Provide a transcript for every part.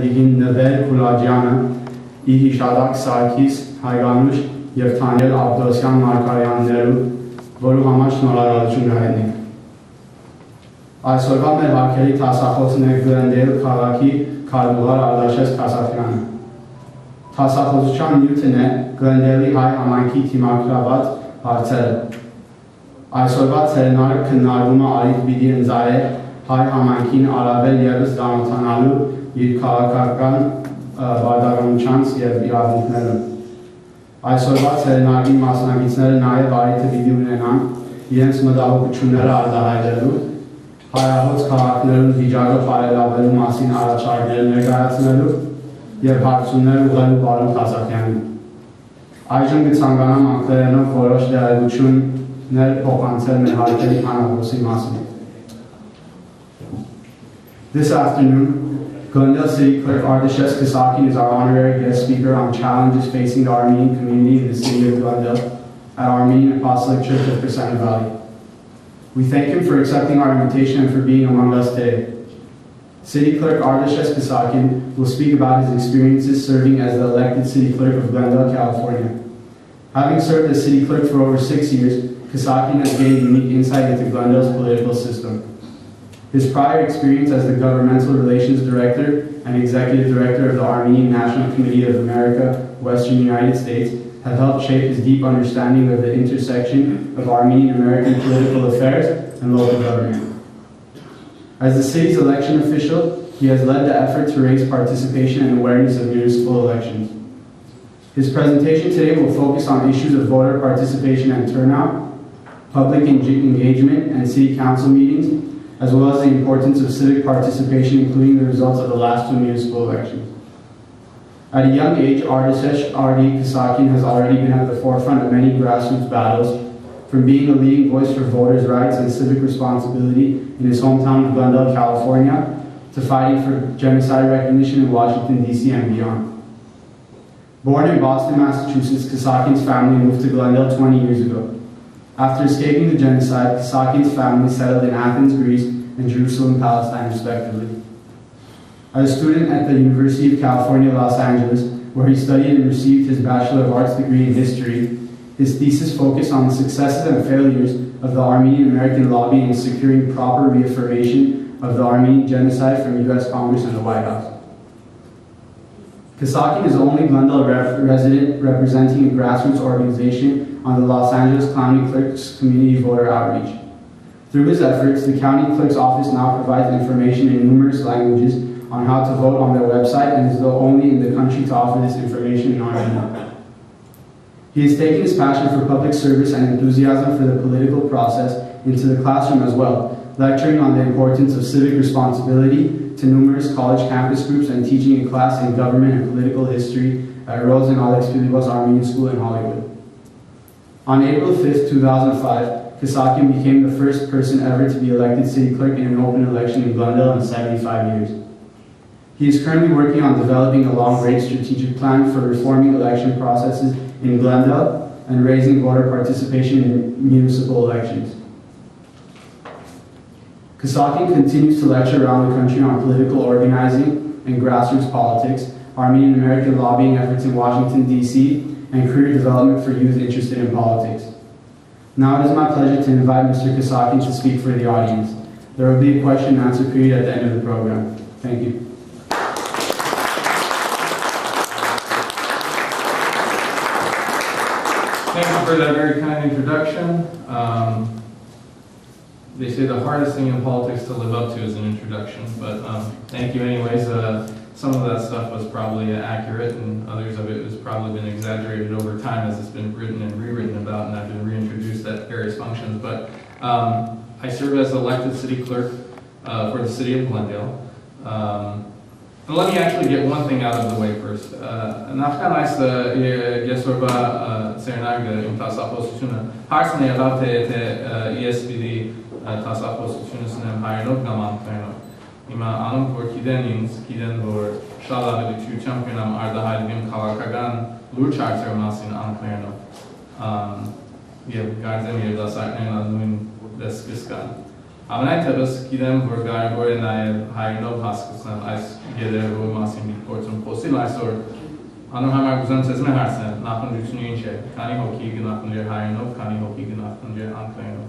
Դիգին նվեր Կուլաջյանը, Իհիշադակ Սարգիս, Հայգանուշ և Թանյել Աբդոսյան Մարգարյաններու, որու համար շնորհավորություն հայտնենք։ Այսօրվա մեր հարկերի տասախոսն է Glendale քաղաքի քարտուղար Ardashes Kassakhiանը։ Տասախոսության նյութն է Glendale-ի հայ համայնքի թիմակրաված հարցերը։ Այսօրվա ցերենարը քննարկում է արիվ պիտի ընձայել հայ համայնքին առավել ևս ծանոթանալու իր քաղաքական բարդականությանց և իրավունքները։ Այսօրվա ցերենարի մասնակիցները նաև առիթը պիտի ունենան իրենց մտահոգությունները արտահայտելու, հայահոց քաղաքներում վիճակը բարելավելու մասին առաջարկներ ներկայացնելու և հարցումներ ուղղելու պարոն Kassakhianին։ Այժմ կցանկանամ անգլերենով որոշ տեղեկություններ փոխանցել մեր հարկերի հանրախոսի մասին։ This afternoon, Glendale City Clerk Ardashes Kassakhian is our honorary guest speaker on challenges facing the Armenian community in the city of Glendale at Armenian Apostolic Church of Crescenta Valley. We thank him for accepting our invitation and for being among us today. City Clerk Ardashes Kassakhian will speak about his experiences serving as the elected City Clerk of Glendale, California. Having served as City Clerk for over 6 years, Kassakhian has gained unique insight into Glendale's political system. His prior experience as the Governmental Relations Director and Executive Director of the Armenian National Committee of America, Western United States, have helped shape his deep understanding of the intersection of Armenian American political affairs and local government. As the city's election official, he has led the effort to raise participation and awareness of municipal elections. His presentation today will focus on issues of voter participation and turnout, public engagement and city council meetings, as well as the importance of civic participation, including the results of the last 2 municipal elections. At a young age, Ardashes Kassakhian has already been at the forefront of many grassroots battles, from being a leading voice for voters' rights and civic responsibility in his hometown of Glendale, California, to fighting for genocide recognition in Washington, D.C. and beyond. Born in Boston, Massachusetts, Kassakhian's family moved to Glendale 20 years ago. After escaping the genocide, Kassakhian's family settled in Athens, Greece, and Jerusalem, Palestine, respectively. As a student at the University of California, Los Angeles, where he studied and received his Bachelor of Arts degree in history, his thesis focused on the successes and failures of the Armenian American lobby in securing proper reaffirmation of the Armenian genocide from U.S. Congress and the White House. Kassakhian is the only Glendale resident representing a grassroots organization on the Los Angeles County Clerk's Community Voter Outreach. Through his efforts, the County Clerk's Office now provides information in numerous languages on how to vote on their website and is the only in the country to offer this information in Armenian. He has taken his passion for public service and enthusiasm for the political process into the classroom as well, lecturing on the importance of civic responsibility to numerous college campus groups and teaching a class in government and political history at Rose and Alex Filipos Armenian School in Hollywood. On April 5, 2005, Kassakhian became the first person ever to be elected city clerk in an open election in Glendale in 75 years. He is currently working on developing a long-range strategic plan for reforming election processes in Glendale and raising voter participation in municipal elections. Kassakhian continues to lecture around the country on political organizing and grassroots politics, Armenian American lobbying efforts in Washington, D.C., and career development for youth interested in politics. Now it is my pleasure to invite Mr. Kassakhian to speak for the audience. There will be a question and answer period at the end of the program. Thank you. Thank you for that very kind introduction. They say the hardest thing in politics to live up to is an introduction, but thank you anyways. Some of that stuff was probably accurate, and others of it has probably been exaggerated over time as it's been written and rewritten about, and I've been reintroduced at various functions. But I serve as elected city clerk for the city of Glendale. But let me actually get one thing out of the way first. Նախքան այս գեսորվա ծերնարգը իմ տասախոսությունը հարցն է եղավ թե ես պիտի տասախոսությունս նեմ հայերով կամ անգլերենով։ Հիմա անում որ գիտեն ինձ, գիտեն որ շատ ավելի կնամ արտահայտեմ քաղաքական լուրջ հարցերի մասին անգլերենով։ Եվ կարծեմ երիտասարդներն նույն դեսկս կան։ Avnai tabas kidem vorgar vor nai hayno haskasam as geder vo masim portum posilas or Anam hamar guzan says meharsen nakun jutunche kani hoki gnakun hayno kani hoki gnakun ankaino.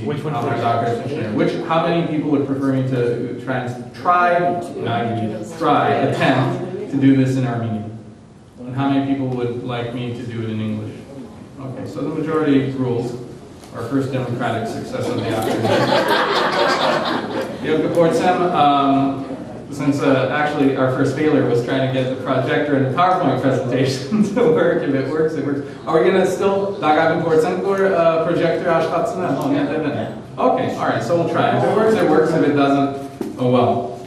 Which one? How many people would prefer me to attempt to do this in Armenian? And how many people would like me to do it in English? Okay, so the majority rules. Our first democratic success of the afternoon. Since actually our first failure was trying to get the projector and the PowerPoint presentation to work. If it works, it works. Are we going to still projector? Okay, all right, so we'll try. If it works, it works. If it doesn't, oh well.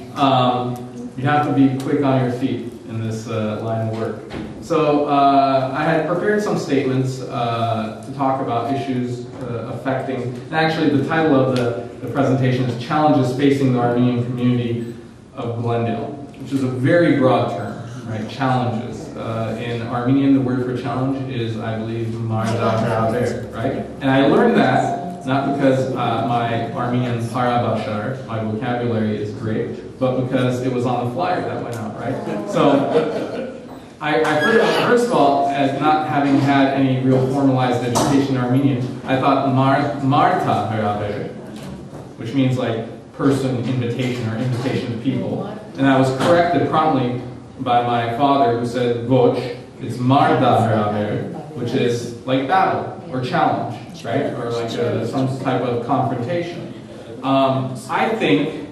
You have to be quick on your feet in this line of work. So I had prepared some statements to talk about issues affecting, and actually the title of the presentation is Challenges Facing the Armenian Community of Glendale, which is a very broad term, right? Challenges. In Armenian, the word for challenge is, I believe, marda, right? And I learned that not because my Armenian parabashar, my vocabulary is great, but because it was on the flyer that went out, right? So I first of all, as not having had any real formalized education in Armenian, I thought marta haraber, which means like person invitation or invitation to people. And I was corrected promptly by my father who said, Voch, it's marda haraber, which is like battle or challenge, right? Or like some type of confrontation. I think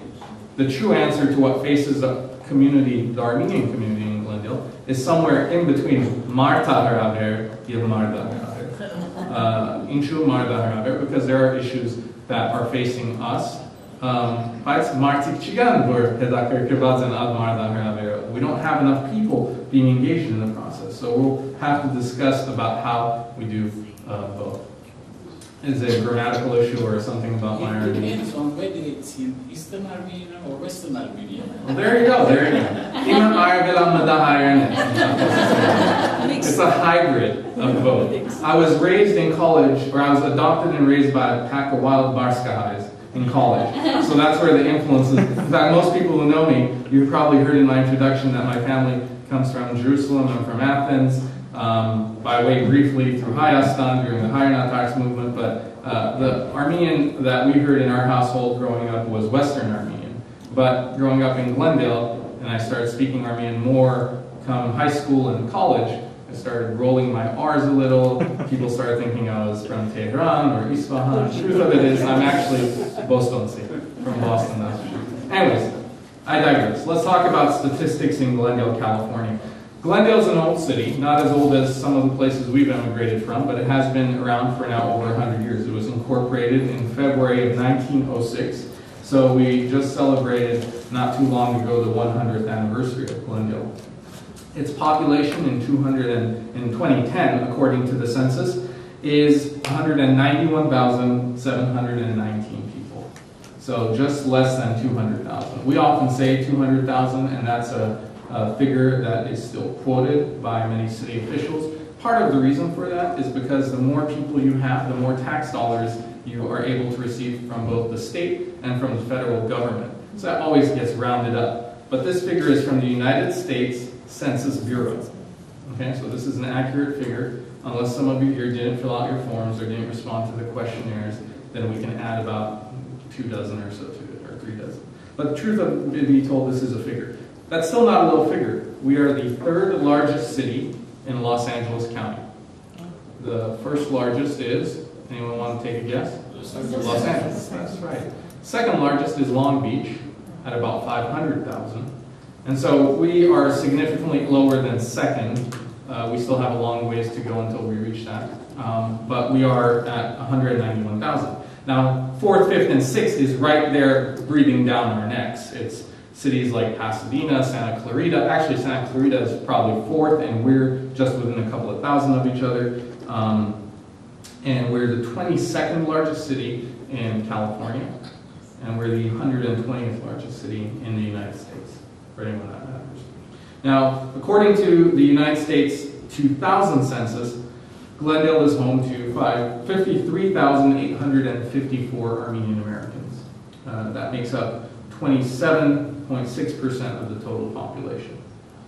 the true answer to what faces the community, the Armenian community in Glendale, is somewhere in between marta haraber and marda haraber. Inchu marda haraber, because there are issues that are facing us. We don't have enough people being engaged in the process, so we'll have to discuss about how we do both. Is it a grammatical issue or something about my Armenian? It depends on whether it's in Eastern Armenian or Western Armenian. Well, there you go, there you go. It's a hybrid of both. I was raised in college, or I was adopted and raised by a pack of wild Barskahais in college. So that's where the influences, in fact, most people who know me, you've probably heard in my introduction that my family comes from Jerusalem and from Athens, by way briefly through Hayastan during the Hayarnatars movement, but the Armenian that we heard in our household growing up was Western Armenian. But growing up in Glendale, and I started speaking Armenian more come high school and college, I started rolling my R's a little. People started thinking I was from Tehran or Isfahan. The truth of it is I'm actually Bostonsi, from Boston, that's true. Anyways, I digress. Let's talk about statistics in Glendale, California. Glendale is an old city, not as old as some of the places we've immigrated from, but it has been around for now over 100 years. It was incorporated in February of 1906, so we just celebrated not too long ago the 100th anniversary of Glendale. Its population in 2010, according to the census, is 191,719 people. So just less than 200,000. We often say 200,000, and that's a figure that is still quoted by many city officials. Part of the reason for that is because the more people you have, the more tax dollars you are able to receive from both the state and from the federal government. So that always gets rounded up. But this figure is from the United States Census Bureau. Okay, so this is an accurate figure. Unless some of you here didn't fill out your forms or didn't respond to the questionnaires, then we can add about 2 dozen or so to it, or 3 dozen. But the truth of it be told, this is a figure. That's still not a little figure. We are the 3rd largest city in Los Angeles County. The first largest is, anyone want to take a guess? Los Angeles, that's right. Second largest is Long Beach at about 500,000. And so we are significantly lower than second. We still have a long ways to go until we reach that. But we are at 191,000. Now, 4th, 5th, and 6th is right there breathing down our necks. It's cities like Pasadena, Santa Clarita. Actually, Santa Clarita is probably 4th, and we're just within a couple of thousand of each other. And we're the 22nd largest city in California. And we're the 120th largest city in the United States, for anyone that matters. Now, according to the United States 2000 census, Glendale is home to 53,854 Armenian Americans. That makes up 27.6% of the total population,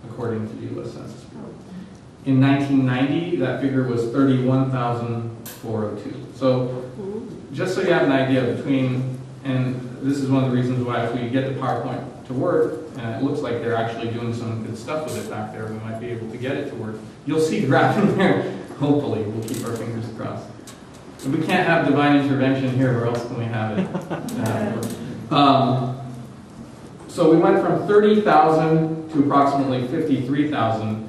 according to the U.S. Census Bureau. In 1990, that figure was 31,402. So just so you have an idea between, and this is one of the reasons why if we get the PowerPoint to work, and it looks like they're actually doing some good stuff with it back there, we might be able to get it to work. You'll see graph in there. Hopefully, we'll keep our fingers crossed. If we can't have divine intervention here, where else can we have it? So we went from 30,000 to approximately 53,000.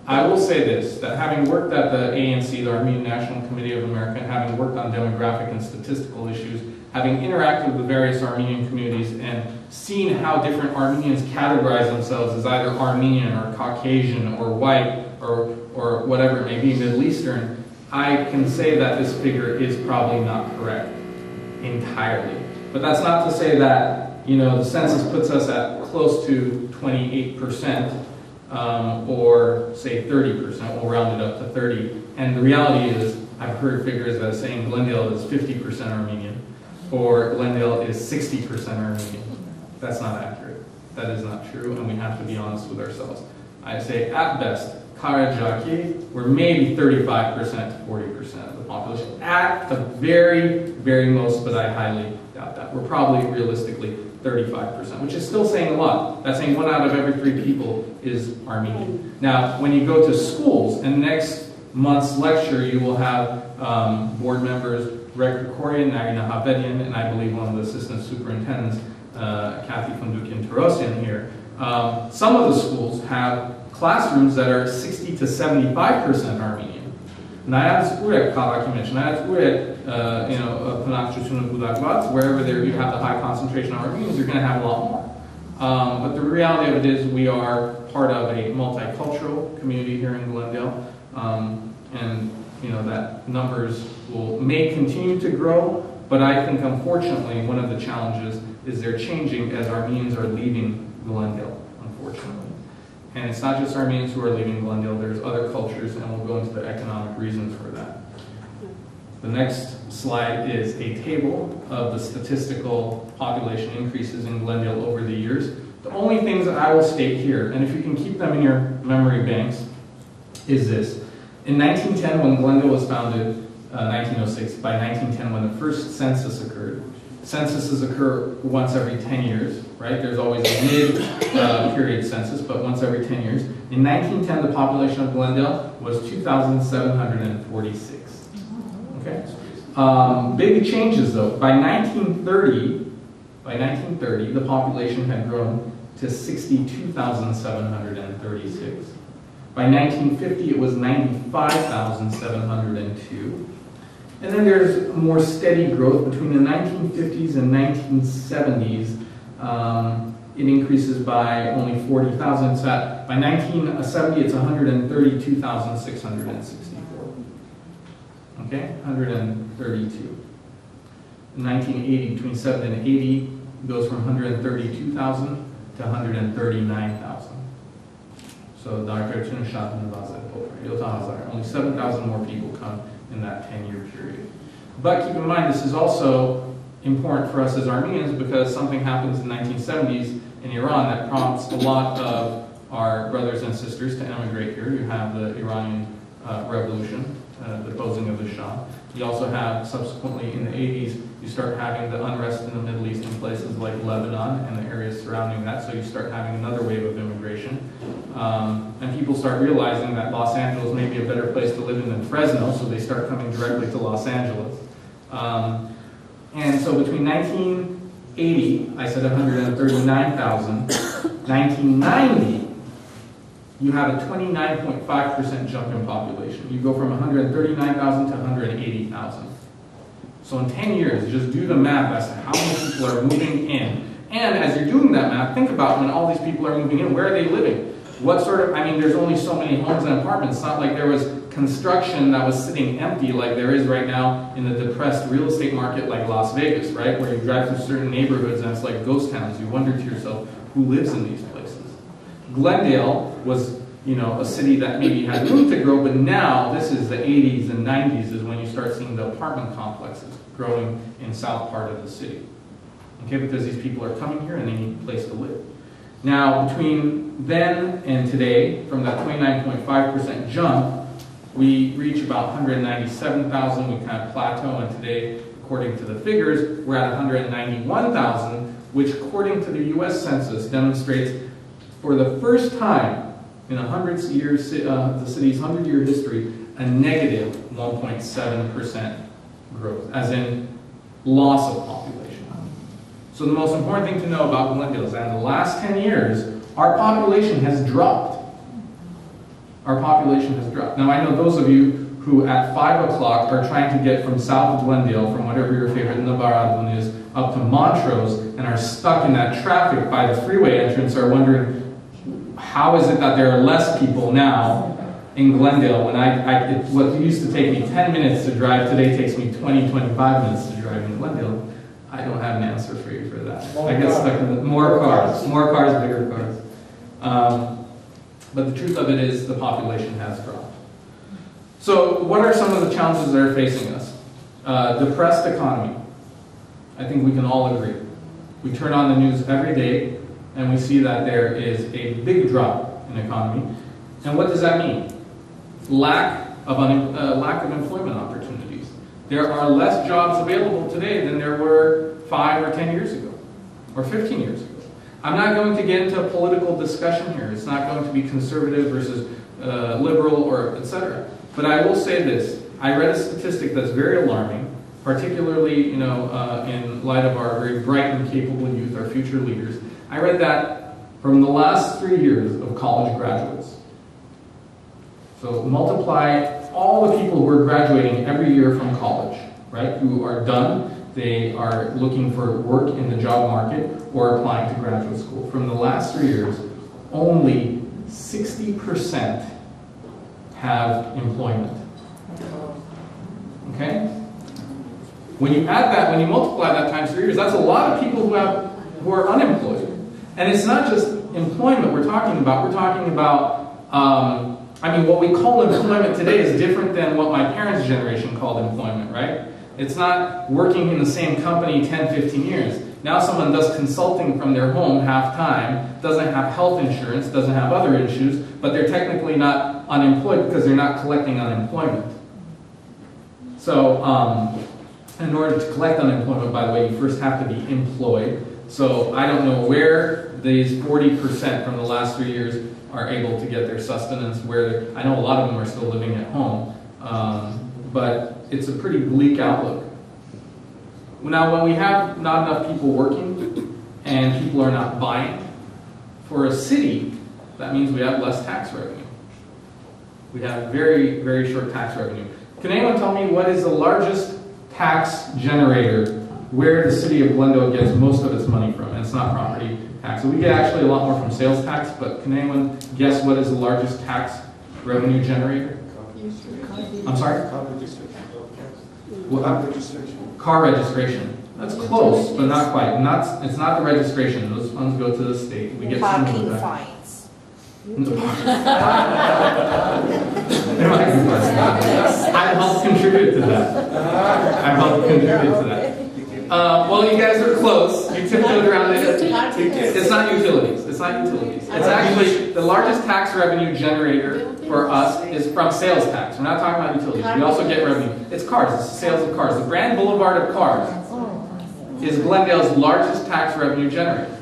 I will say this, that having worked at the ANC, the Armenian National Committee of America, and having worked on demographic and statistical issues, having interacted with the various Armenian communities and seen how different Armenians categorize themselves as either Armenian or Caucasian or white or whatever it may be, Middle Eastern, I can say that this figure is probably not correct entirely. But that's not to say that, you know, the census puts us at close to 28%, or say 30%, we'll round it up to 30. And the reality is, I've heard figures that are saying Glendale is 50% Armenian, or Glendale is 60% Armenian. That's not accurate. That is not true, and we have to be honest with ourselves. I say, at best, Karajaki, we're maybe 35% to 40% of the population. At the very, very most, but I highly doubt that. We're probably realistically 35%, which is still saying a lot. That's saying 1 out of every 3 people is Armenian. Now, when you go to schools, and next month's lecture, you will have board members, Greg Krikorian, Narina Havedian, and I believe one of the assistant superintendents, Kathy Fundukian-Tarosian here. Some of the schools have classrooms that are 60 to 75% Armenian. Wherever there you have the high concentration of Armenians, you're going to have a lot more. But the reality of it is we are part of a multicultural community here in Glendale. And you know that numbers may continue to grow, but I think unfortunately one of the challenges is they're changing as Armenians are leaving Glendale, unfortunately. And it's not just Armenians who are leaving Glendale, there's other cultures, and we'll go into the economic reasons for that. The next slide is a table of the statistical population increases in Glendale over the years. The only things that I will state here, and if you can keep them in your memory banks, is this. In 1910, when Glendale was founded, 1906, by 1910, when the first census occurred, censuses occur once every 10 years, right? There's always a mid-period census, but once every 10 years. In 1910, the population of Glendale was 2,746. Okay? Big changes, though. By 1930, the population had grown to 62,736. By 1950, it was 95,702. And then there's more steady growth between the 1950s and 1970s. It increases by only 40,000. By 1970, it's 132,664. Okay, 132. In 1980, between 70 and 80, it goes from 132,000 to 139,000. So only 7,000 more people come in that 10-year period. But keep in mind, this is also important for us as Armenians because something happens in the 1970s in Iran that prompts a lot of our brothers and sisters to emigrate here. You have the Iranian Revolution, the deposing of the Shah. You also have, subsequently in the 80s, you start having the unrest in the Middle East in places like Lebanon and the areas surrounding that, so you start having another wave of immigration. And people start realizing that Los Angeles may be a better place to live in than Fresno, so they start coming directly to Los Angeles. And so between 1980, I said 139,000, 1990, you have a 29.5% jump in population. You go from 139,000 to 180,000. So in 10 years, just do the math as to how many people are moving in. And as you're doing that math, think about when all these people are moving in, where are they living? What sort of, I mean, there's only so many homes and apartments. It's not like there was construction that was sitting empty like there is right now in the depressed real estate market like Las Vegas, right? Where you drive through certain neighborhoods and it's like ghost towns. You wonder to yourself, who lives in these places? Glendale was you know, a city that maybe had room to grow, but now this is the 80s and 90s is when you start seeing the apartment complexes growing in south part of the city. Okay, because these people are coming here and they need a place to live. Now, between then and today, from that 29.5% jump, we reach about 197,000, we kind of plateau, and today, according to the figures, we're at 191,000, which according to the US Census demonstrates for the first time in the city's 100-year history, a negative 1.7% growth, as in loss of population. So the most important thing to know about Glendale is that in the last 10 years, our population has dropped. Our population has dropped. Now I know those of you who at 5 o'clock are trying to get from south of Glendale, from whatever your favorite Nabaradun is, up to Montrose, and are stuck in that traffic by the freeway entrance, are wondering, how is it that there are less people now in Glendale when what used to take me 10 minutes to drive today takes me 20, 25 minutes to drive in Glendale? I don't have an answer for you for that. I get stuck in more cars, bigger cars. But the truth of it is the population has dropped. So what are some of the challenges that are facing us? Depressed economy. I think we can all agree. We turn on the news every day and we see that there is a big drop in economy. And what does that mean? Lack of employment opportunities. There are less jobs available today than there were 5 or 10 years ago, or 15 years ago. I'm not going to get into a political discussion here. It's not going to be conservative versus liberal or etc. But I will say this. I read a statistic that's very alarming, particularly in light of our very bright and capable youth, our future leaders. I read that from the last 3 years of college graduates. So multiply all the people who are graduating every year from college, right, who are done. They are looking for work in the job market or applying to graduate school. From the last 3 years, only 60% have employment. Okay? When you add that, when you multiply that times 3 years, that's a lot of people who are unemployed. And it's not just employment we're talking about. We're talking about, what we call employment today is different than what my parents' generation called employment, right? It's not working in the same company 10, 15 years. Now someone does consulting from their home half-time, doesn't have health insurance, doesn't have other issues, but they're technically not unemployed because they're not collecting unemployment. So, in order to collect unemployment, by the way, you first have to be employed. So I don't know where these 40% from the last 3 years are able to get their sustenance, I know a lot of them are still living at home, but it's a pretty bleak outlook. Now, when we have not enough people working and people are not buying, for a city, that means we have less tax revenue. We have very, very short tax revenue. Can anyone tell me what is the largest tax generator where the city of Glendale gets most of its money from? And it's not property tax. So we get actually a lot more from sales tax, but can anyone guess what is the largest tax revenue generator? I'm sorry? Car registration. That's close, but not quite. It's not the registration. Those funds go to the state. We get some of that. Fines. I helped contribute to that. Well, you guys are close. You tiptoed around it. It's not utilities. It's actually the largest tax revenue generator for us is from sales tax. We're not talking about utilities. We also get revenue. It's cars. It's sales of cars. The Grand Boulevard of cars is Glendale's largest tax revenue generator.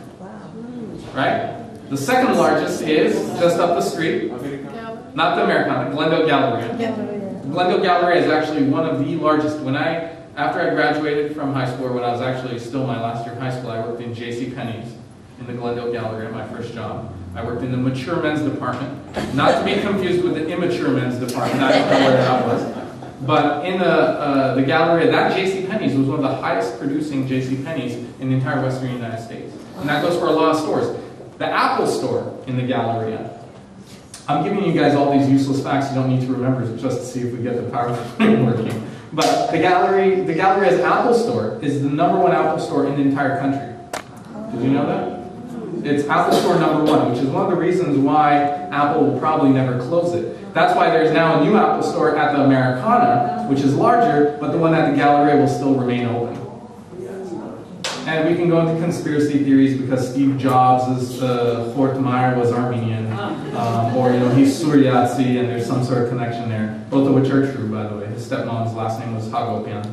Right? The second largest is just up the street. Not the Americana, Glendale Galleria. Glendale Galleria is actually one of the largest. After I graduated from high school, or when I was actually still my last year of high school, I worked in JCPenney's in the Glendale Galleria, my first job. I worked in the mature men's department, not to be confused with the immature men's department. I don't know where that was. But in the Galleria, that JCPenney's was one of the highest producing JCPenney's in the entire western United States. And that goes for a lot of stores. The Apple store in the Galleria. I'm giving you guys all these useless facts you don't need to remember just to see if we get the PowerPoint working. But the Galleria's Apple store is the #1 Apple store in the entire country. Did you know that? It's Apple Store #1, which is one of the reasons why Apple will probably never close it. That's why there's now a new Apple Store at the Americana, which is larger, but the one at the Galleria will still remain open. And we can go into conspiracy theories because Steve Jobs' Fort Meyer was Armenian, or he's Suryatsi, and there's some sort of connection there. Both of which are true, by the way. His stepmom's last name was Hagopian.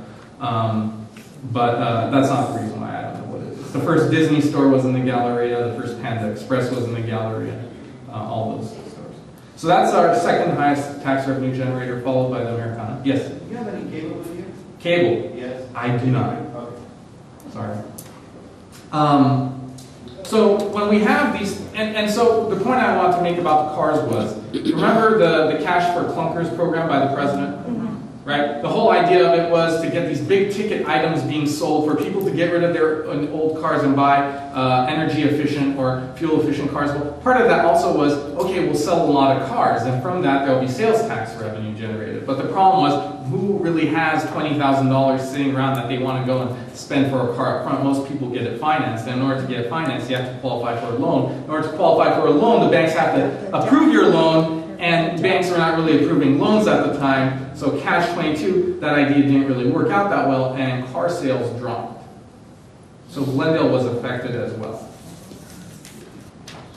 But that's not the reason why. I don't know what it is. The first Disney store was in the Galleria. The first Panda Express was in the Galleria. All those stores. So that's our second highest tax revenue generator, followed by the Americana. Yes? Do you have any cable in here? Cable? Yes. I do not. Okay. Sorry. So when we have these, and so the point I want to make about the cars was, remember the Cash for Clunkers program by the president? Right? The whole idea of it was to get these big ticket items being sold for people to get rid of their old cars and buy energy efficient or fuel efficient cars. Well, part of that also was, okay, we'll sell a lot of cars, and from that there will be sales tax revenue generated. But the problem was, who really has $20,000 sitting around that they want to go and spend for a car up front? Most people get it financed, and in order to get it financed, you have to qualify for a loan. In order to qualify for a loan, the banks have to approve your loan, and banks were not really approving loans at the time, so Catch-22, that idea didn't really work out that well, and car sales dropped. So Glendale was affected as well.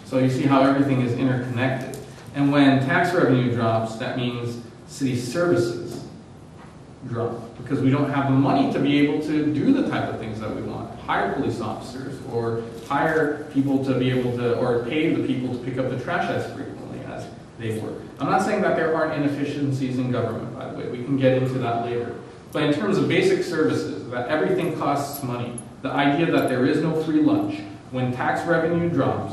So you see how everything is interconnected. And when tax revenue drops, that means city services drop, because we don't have the money to be able to do the type of things that we want. Hire police officers, or hire people to be able to, or pay the people to pick up the trash as frequently as they work. I'm not saying that there aren't inefficiencies in government, by the way. We can get into that later. But in terms of basic services, that everything costs money, the idea that there is no free lunch, when tax revenue drops,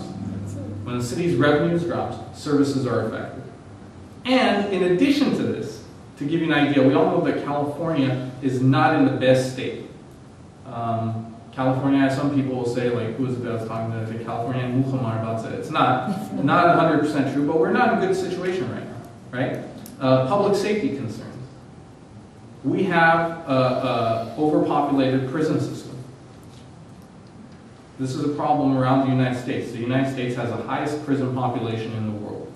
when the city's revenues drops, services are affected. And in addition to this, to give you an idea, we all know that California is not in the best state. California, some people will say, like, who was it that I was talking to? The Californian Muhammad about it. It's not 100% true, but we're not in a good situation right now, right? Public safety concerns. We have an overpopulated prison system. This is a problem around the United States. The United States has the highest prison population in the world.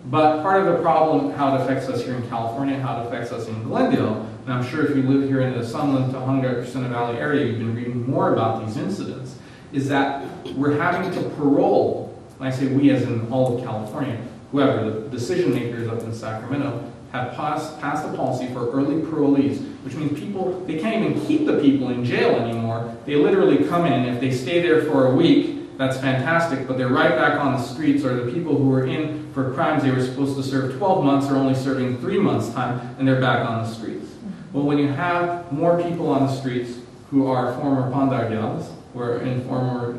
But part of the problem, how it affects us here in California, how it affects us in Glendale, and I'm sure if you live here in the Sunland, Tahunga, Crescenta Valley area, you've been reading more about these incidents, is that we're having to parole, when I say we as in all of California, whoever, the decision makers up in Sacramento, have passed a policy for early parolees, which means people, they can't even keep the people in jail anymore. They literally come in, and if they stay there for a week, that's fantastic, but they're right back on the streets, or the people who were in for crimes they were supposed to serve 12 months are only serving 3 months' time, and they're back on the streets. Well, when you have more people on the streets who are former pandagyals, or in former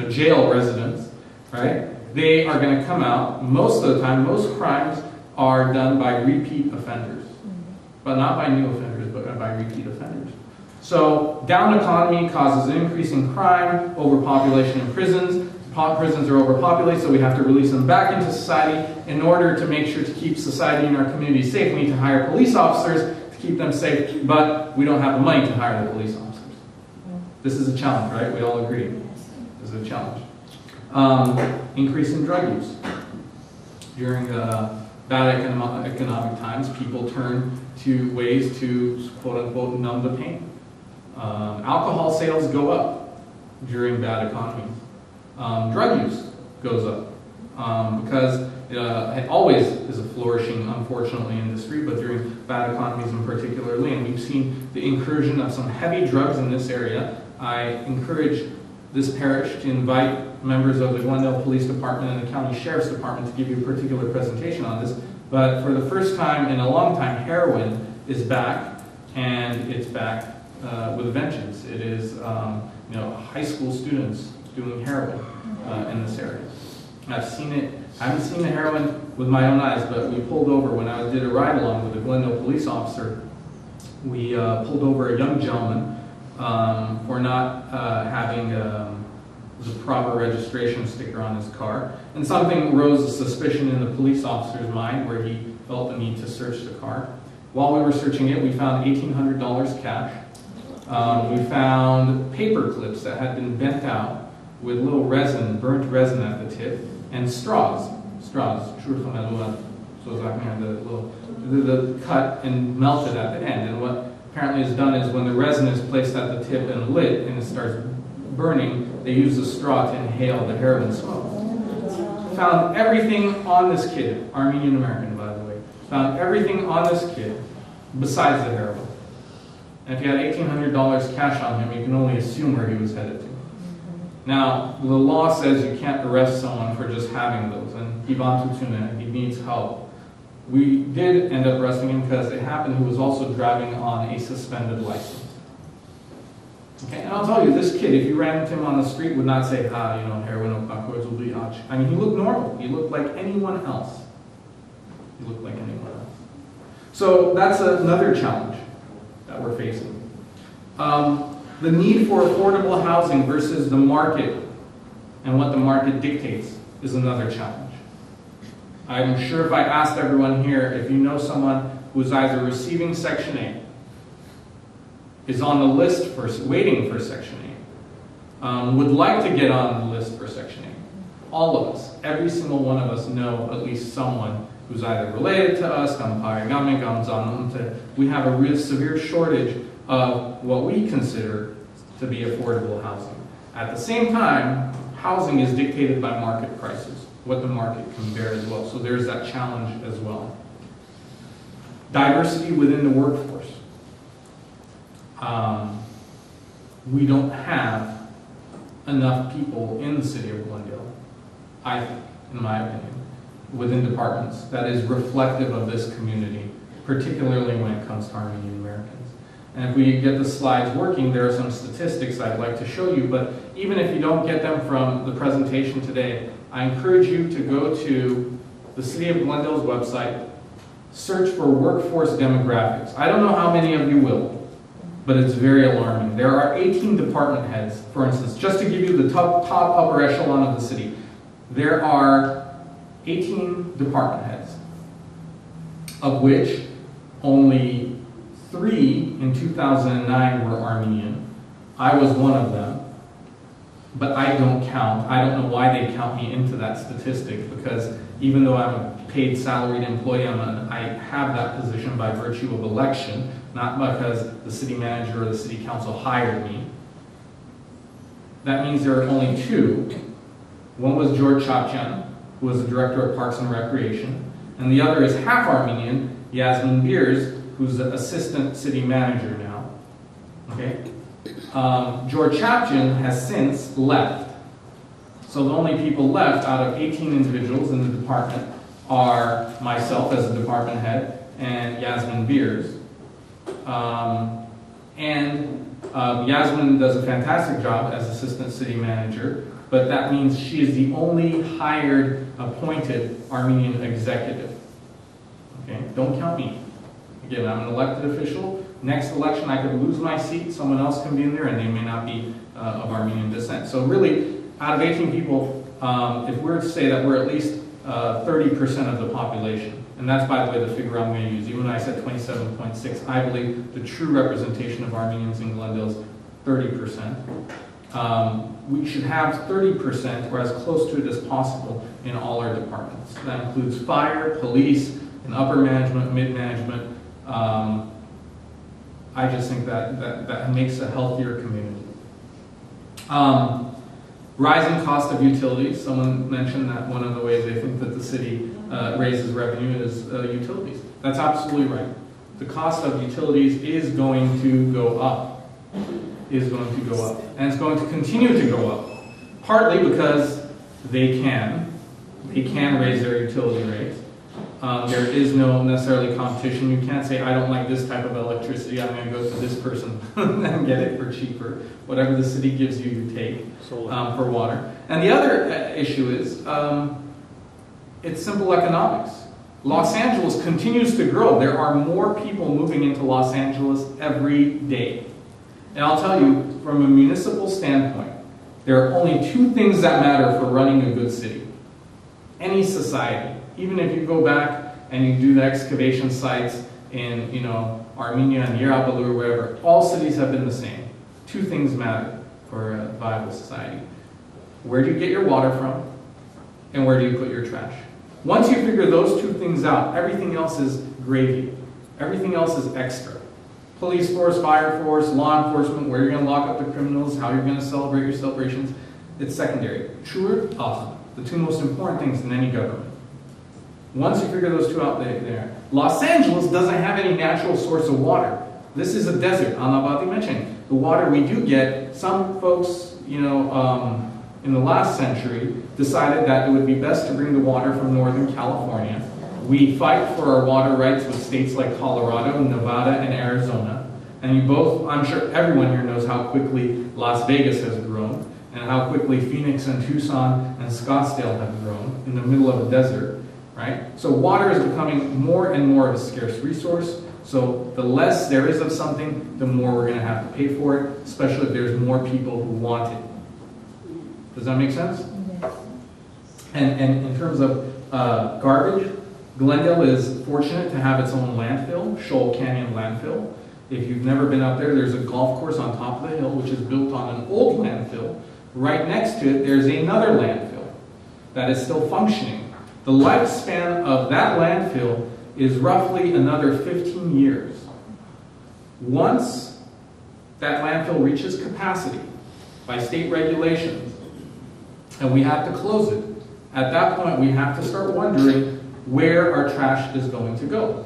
jail residents, right, they are going to come out. Most of the time, most crimes are done by repeat offenders, but not by new offenders, but by repeat offenders. So down economy causes an increase in crime, overpopulation in prisons. Prisons are overpopulated, so we have to release them back into society. In order to make sure to keep society and our community safe, we need to hire police officers to keep them safe, but we don't have the money to hire the police officers. This is a challenge, right? We all agree. This is a challenge. Increase in drug use. During bad economic times, people turn to ways to, quote-unquote, numb the pain. Alcohol sales go up during bad economies. Drug use goes up because it always is a flourishing, unfortunately, industry, but during bad economies in particularly, and we've seen the incursion of some heavy drugs in this area. I encourage this parish to invite members of the Glendale Police Department and the County Sheriff's Department to give you a particular presentation on this. But for the first time in a long time, heroin is back, and it's back with a vengeance. It is high school students doing heroin in this area. I've seen it. I haven't seen the heroin with my own eyes, but we pulled over when I did a ride along with a Glendale police officer. We pulled over a young gentleman for not having the proper registration sticker on his car, and something rose a suspicion in the police officer's mind where he felt the need to search the car. While we were searching it, we found $1,800 cash. We found paper clips that had been bent out with little resin, burnt resin at the tip, and straws, the cut and melted at the end. And what apparently is done is when the resin is placed at the tip and lit and it starts burning, they use the straw to inhale the heroin smoke. Found everything on this kid, Armenian American by the way, found everything on this kid besides the heroin. And if you had $1,800 cash on him, you can only assume where he was headed to. Now, the law says you can't arrest someone for just having those, and he needs help. We did end up arresting him because it happened he was also driving on a suspended license. Okay, and I'll tell you, this kid, if you ran into him on the street, would not say, heroin or backwards will be ach. I mean, he looked normal. He looked like anyone else. He looked like anyone else. So that's another challenge that we're facing. The need for affordable housing versus the market and what the market dictates is another challenge. I'm sure if I asked everyone here, if you know someone who's either receiving Section 8, is on the list for waiting for Section 8, would like to get on the list for Section 8. All of us, every single one of us know at least someone who's either related to us, we have a real severe shortage of what we consider to be affordable housing. At the same time, housing is dictated by market prices, what the market can bear as well. So there's that challenge as well. Diversity within the workforce. We don't have enough people in the city of Glendale, I think, in my opinion, within departments that is reflective of this community, particularly when it comes to Armenian Americans. And if we get the slides working, there are some statistics I'd like to show you, but even if you don't get them from the presentation today, I encourage you to go to the City of Glendale's website, search for workforce demographics. I don't know how many of you will, but it's very alarming. There are 18 department heads, for instance, just to give you the top upper echelon of the city. There are 18 department heads, of which only 3 in 2009 were Armenian. I was one of them, but I don't count. I don't know why they count me into that statistic, because even though I'm a paid salaried employee, I have that position by virtue of election, not because the city manager or the city council hired me. That means there are only 2. One was George Chapchan, who was the director of Parks and Recreation, and the other is half Armenian, Yasmin Beers, who's the assistant city manager now. Okay? George Chapchan has since left. So the only people left out of 18 individuals in the department are myself as a department head and Yasmin Beers. Yasmin does a fantastic job as assistant city manager, but that means she is the only hired, appointed Armenian executive. Okay? Don't count me. Again, I'm an elected official. Next election, I could lose my seat. Someone else can be in there, and they may not be of Armenian descent. So really, out of 18 people, if we're to say that we're at least 30% of the population, and that's, by the way, the figure I'm going to use. Even when I said 27.6, I believe the true representation of Armenians in Glendale is 30%. We should have 30%, or as close to it as possible, in all our departments. That includes fire, police, and upper management, mid-management. I just think that makes a healthier community. Rising cost of utilities. Someone mentioned that one of the ways they think that the city raises revenue is utilities. That's absolutely right. The cost of utilities is going to go up. And it's going to continue to go up. Partly because they can raise their utility rates. There is no necessarily competition. You can't say, I don't like this type of electricity, I'm going to go to this person and get it for cheaper. Whatever the city gives you, you take for water. And the other issue is, it's simple economics. Los Angeles continues to grow. There are more people moving into Los Angeles every day. And I'll tell you, from a municipal standpoint, there are only 2 things that matter for running a good city. Any society. Even if you go back and you do the excavation sites in, Armenia and Yerebalu or wherever, all cities have been the same. 2 things matter for a viable society. Where do you get your water from? And where do you put your trash? Once you figure those two things out, everything else is gravy. Everything else is extra. Police force, fire force, law enforcement, where you're going to lock up the criminals, how you're going to celebrate your celebrations, it's secondary. True, awesome. The two most important things in any government. Once you figure those two out there. Los Angeles doesn't have any natural source of water. This is a desert. Anabati mentioned. The water we do get, some folks, in the last century, decided that it would be best to bring the water from Northern California. We fight for our water rights with states like Colorado, Nevada, and Arizona. And you both, I'm sure everyone here knows how quickly Las Vegas has grown, and how quickly Phoenix and Tucson and Scottsdale have grown in the middle of a desert, right? So water is becoming more and more of a scarce resource. So the less there is of something, the more we're going to have to pay for it, especially if there's more people who want it. Does that make sense? Yes. And in terms of garbage, Glendale is fortunate to have its own landfill, Shoal Canyon landfill. If you've never been out there, there's a golf course on top of the hill, which is built on an old landfill. Right next to it, there's another landfill that is still functioning. The lifespan of that landfill is roughly another 15 years. Once that landfill reaches capacity by state regulations, and we have to close it, at that point we have to start wondering where our trash is going to go.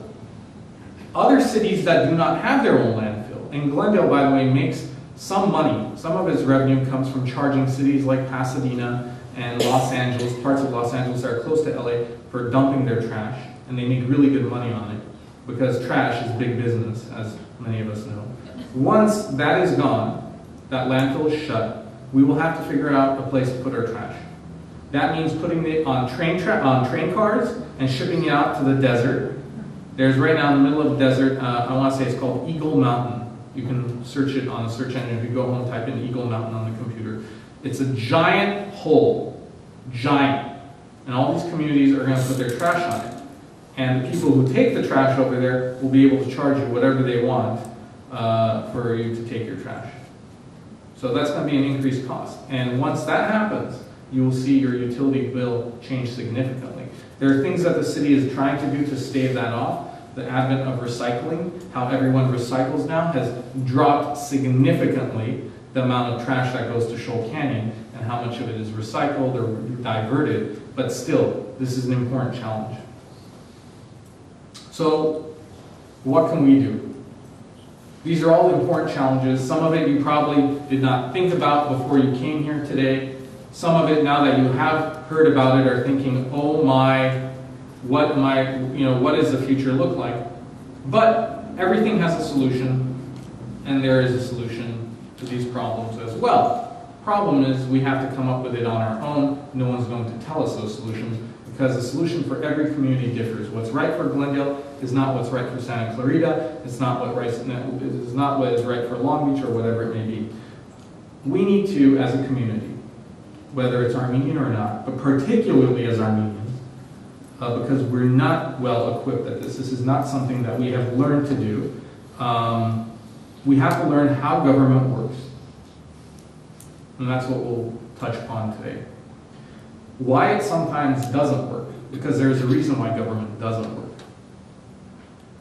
Other cities that do not have their own landfill, and Glendale, by the way, makes some money. Some of its revenue comes from charging cities like Pasadena and Los Angeles, parts of Los Angeles that are close to LA, for dumping their trash. And they make really good money on it because trash is big business, as many of us know. Once that is gone, that landfill is shut, we will have to figure out a place to put our trash. That means putting it on train cars and shipping it out to the desert. There's right now in the middle of the desert, I want to say it's called Eagle Mountain. You can search it on a search engine. If you go home, type in Eagle Mountain on the computer. It's a giant hole, giant. And all these communities are going to put their trash on it. And the people who take the trash over there will be able to charge you whatever they want for you to take your trash. So that's going to be an increased cost. And once that happens, you will see your utility bill change significantly. There are things that the city is trying to do to stave that off. The advent of recycling, how everyone recycles now, has dropped significantly the amount of trash that goes to Shoal Canyon and how much of it is recycled or diverted. But still, this is an important challenge. So, what can we do? These are all important challenges. Some of it you probably did not think about before you came here today. Some of it, now that you have heard about it, are thinking, oh my, what does the future look like? But everything has a solution, and there is a solution to these problems as well. Problem is, we have to come up with it on our own. No one's going to tell us those solutions, because the solution for every community differs. What's right for Glendale is not what's right for Santa Clarita. It's not what is right for Long Beach or whatever it may be. We need to, as a community, whether it's Armenian or not, but particularly as Armenians, because we're not well equipped at this. This is not something that we have learned to do. We have to learn how government works. And that's what we'll touch upon today. Why it sometimes doesn't work, because there's a reason why government doesn't work.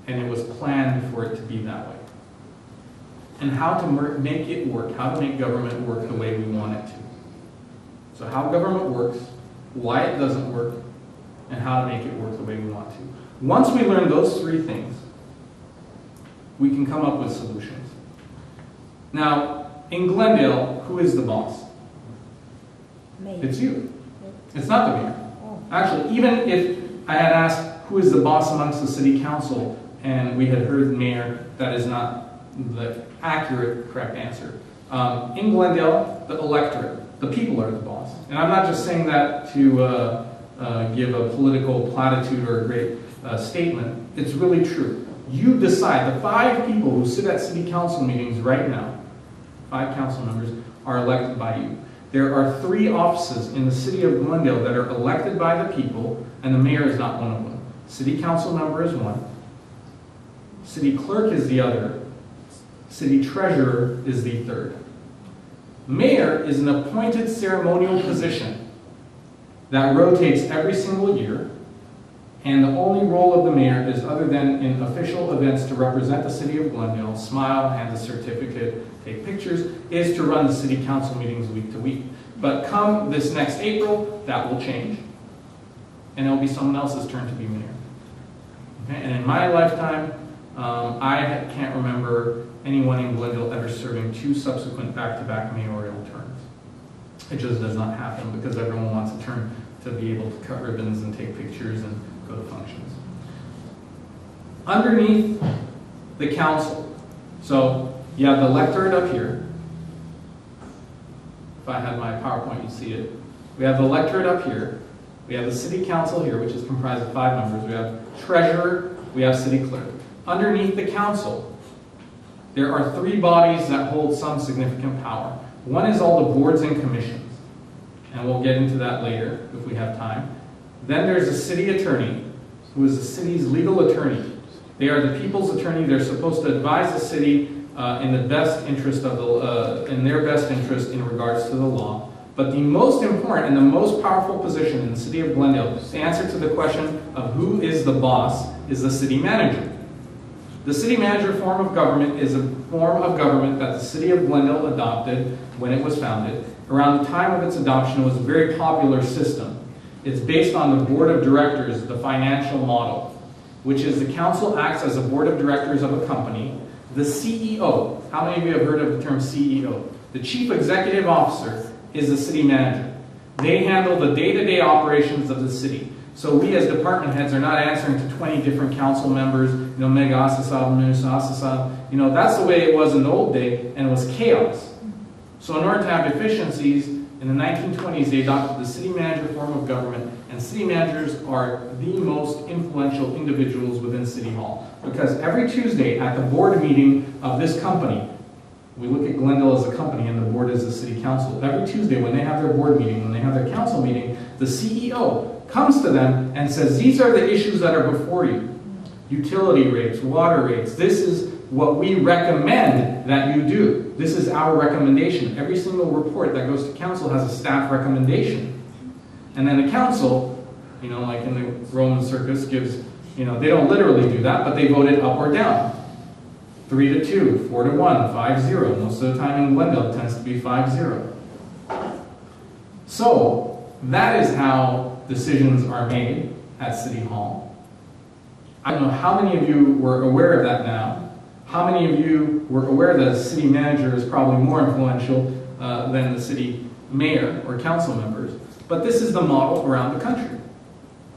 And it was planned for it to be that way. And how to make it work, how to make government work the way we want it to. So how government works, why it doesn't work, and how to make it work the way we want to. Once we learn those three things, we can come up with solutions. Now, in Glendale, who is the boss? Mayor. It's you. It's not the mayor. Actually, even if I had asked who is the boss amongst the city council, and we had heard mayor, that is not the accurate, correct answer. In Glendale, the electorate, the people are the boss. And I'm not just saying that to give a political platitude or a great statement. It's really true. You decide. The 5 people who sit at city council meetings right now, 5 council members, are elected by you. There are 3 offices in the city of Glendale that are elected by the people, and the mayor is not one of them. City council member is one. City clerk is the other. City treasurer is the third. Mayor is an appointed ceremonial position that rotates every single year, and the only role of the mayor is, other than in official events to represent the city of Glendale, smile, hand a certificate, take pictures, is to run the city council meetings week to week. But come this next April, that will change, and it'll be someone else's turn to be mayor. Okay? And in my lifetime, I can't remember anyone in Glendale ever serving 2 subsequent back-to-back mayoral terms. It just does not happen because everyone wants a turn to be able to cut ribbons and take pictures and go to functions. Underneath the council, so you have the electorate up here. If I had my PowerPoint, you'd see it. We have the electorate up here. We have the city council here, which is comprised of 5 members. We have treasurer, we have city clerk. Underneath the council, there are 3 bodies that hold some significant power. One is all the boards and commissions, and we'll get into that later if we have time. Then there's a city attorney, who is the city's legal attorney. They are the people's attorney. They're supposed to advise the city in the best interest of in their best interest in regards to the law. But the most important and the most powerful position in the city of Glendale, the answer to the question of who is the boss, is the city manager. The city manager form of government is a form of government that the city of Glendale adopted when it was founded. Around the time of its adoption, it was a very popular system. It's based on the board of directors, the financial model, which is the council acts as a board of directors of a company. The CEO, how many of you have heard of the term CEO? The chief executive officer is the city manager. They handle the day-to-day operations of the city. So we as department heads are not answering to 20 different council members, mega asasab, minus asasab. That's the way it was in the old day, and it was chaos. So in order to have efficiencies, in the 1920s they adopted the city manager form of government, and city managers are the most influential individuals within City Hall. Because every Tuesday at the board meeting of this company, we look at Glendale as a company and the board is the city council. Every Tuesday when they have their board meeting, when they have their council meeting, the CEO comes to them and says, these are the issues that are before you. Utility rates, water rates, this is what we recommend that you do. This is our recommendation. Every single report that goes to council has a staff recommendation. And then the council, like in the Roman circus, gives, they don't literally do that, but they vote it up or down. 3-2, 4-1, 5-0. Most of the time in Glendale it tends to be 5-0. So that is how decisions are made at City Hall. I don't know how many of you were aware of that now. How many of you were aware that a city manager is probably more influential than the city mayor or council members? But this is the model around the country.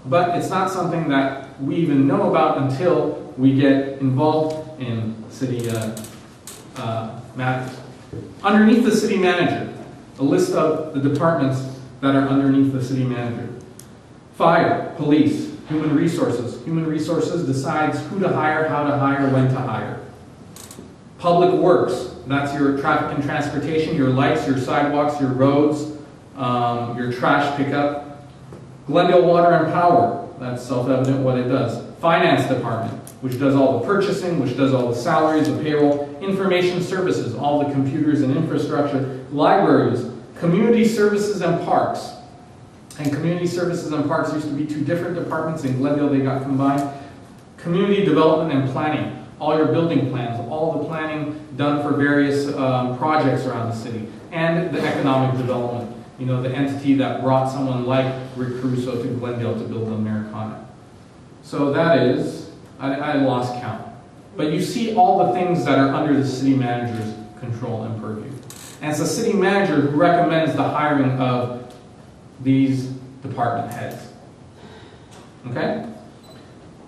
But it's not something that we even know about until we get involved in city matters. Underneath the city manager, a list of the departments that are underneath the city manager. Fire, police, human resources. Human resources decides who to hire, how to hire, when to hire. Public works, that's your traffic and transportation, your lights, your sidewalks, your roads, your trash pickup. Glendale Water and Power, that's self-evident what it does. Finance department, which does all the purchasing, which does all the salaries, the payroll. Information services, all the computers and infrastructure. Libraries, community services and parks. And community services and parks used to be 2 different departments. In Glendale they got combined. Community development and planning, all your building plans, all the planning done for various projects around the city. And the economic development, the entity that brought someone like Rick Caruso to Glendale to build the Americana. So that is, I lost count. But you see all the things that are under the city manager's control and purview. And it's the city manager who recommends the hiring of these department heads. Okay?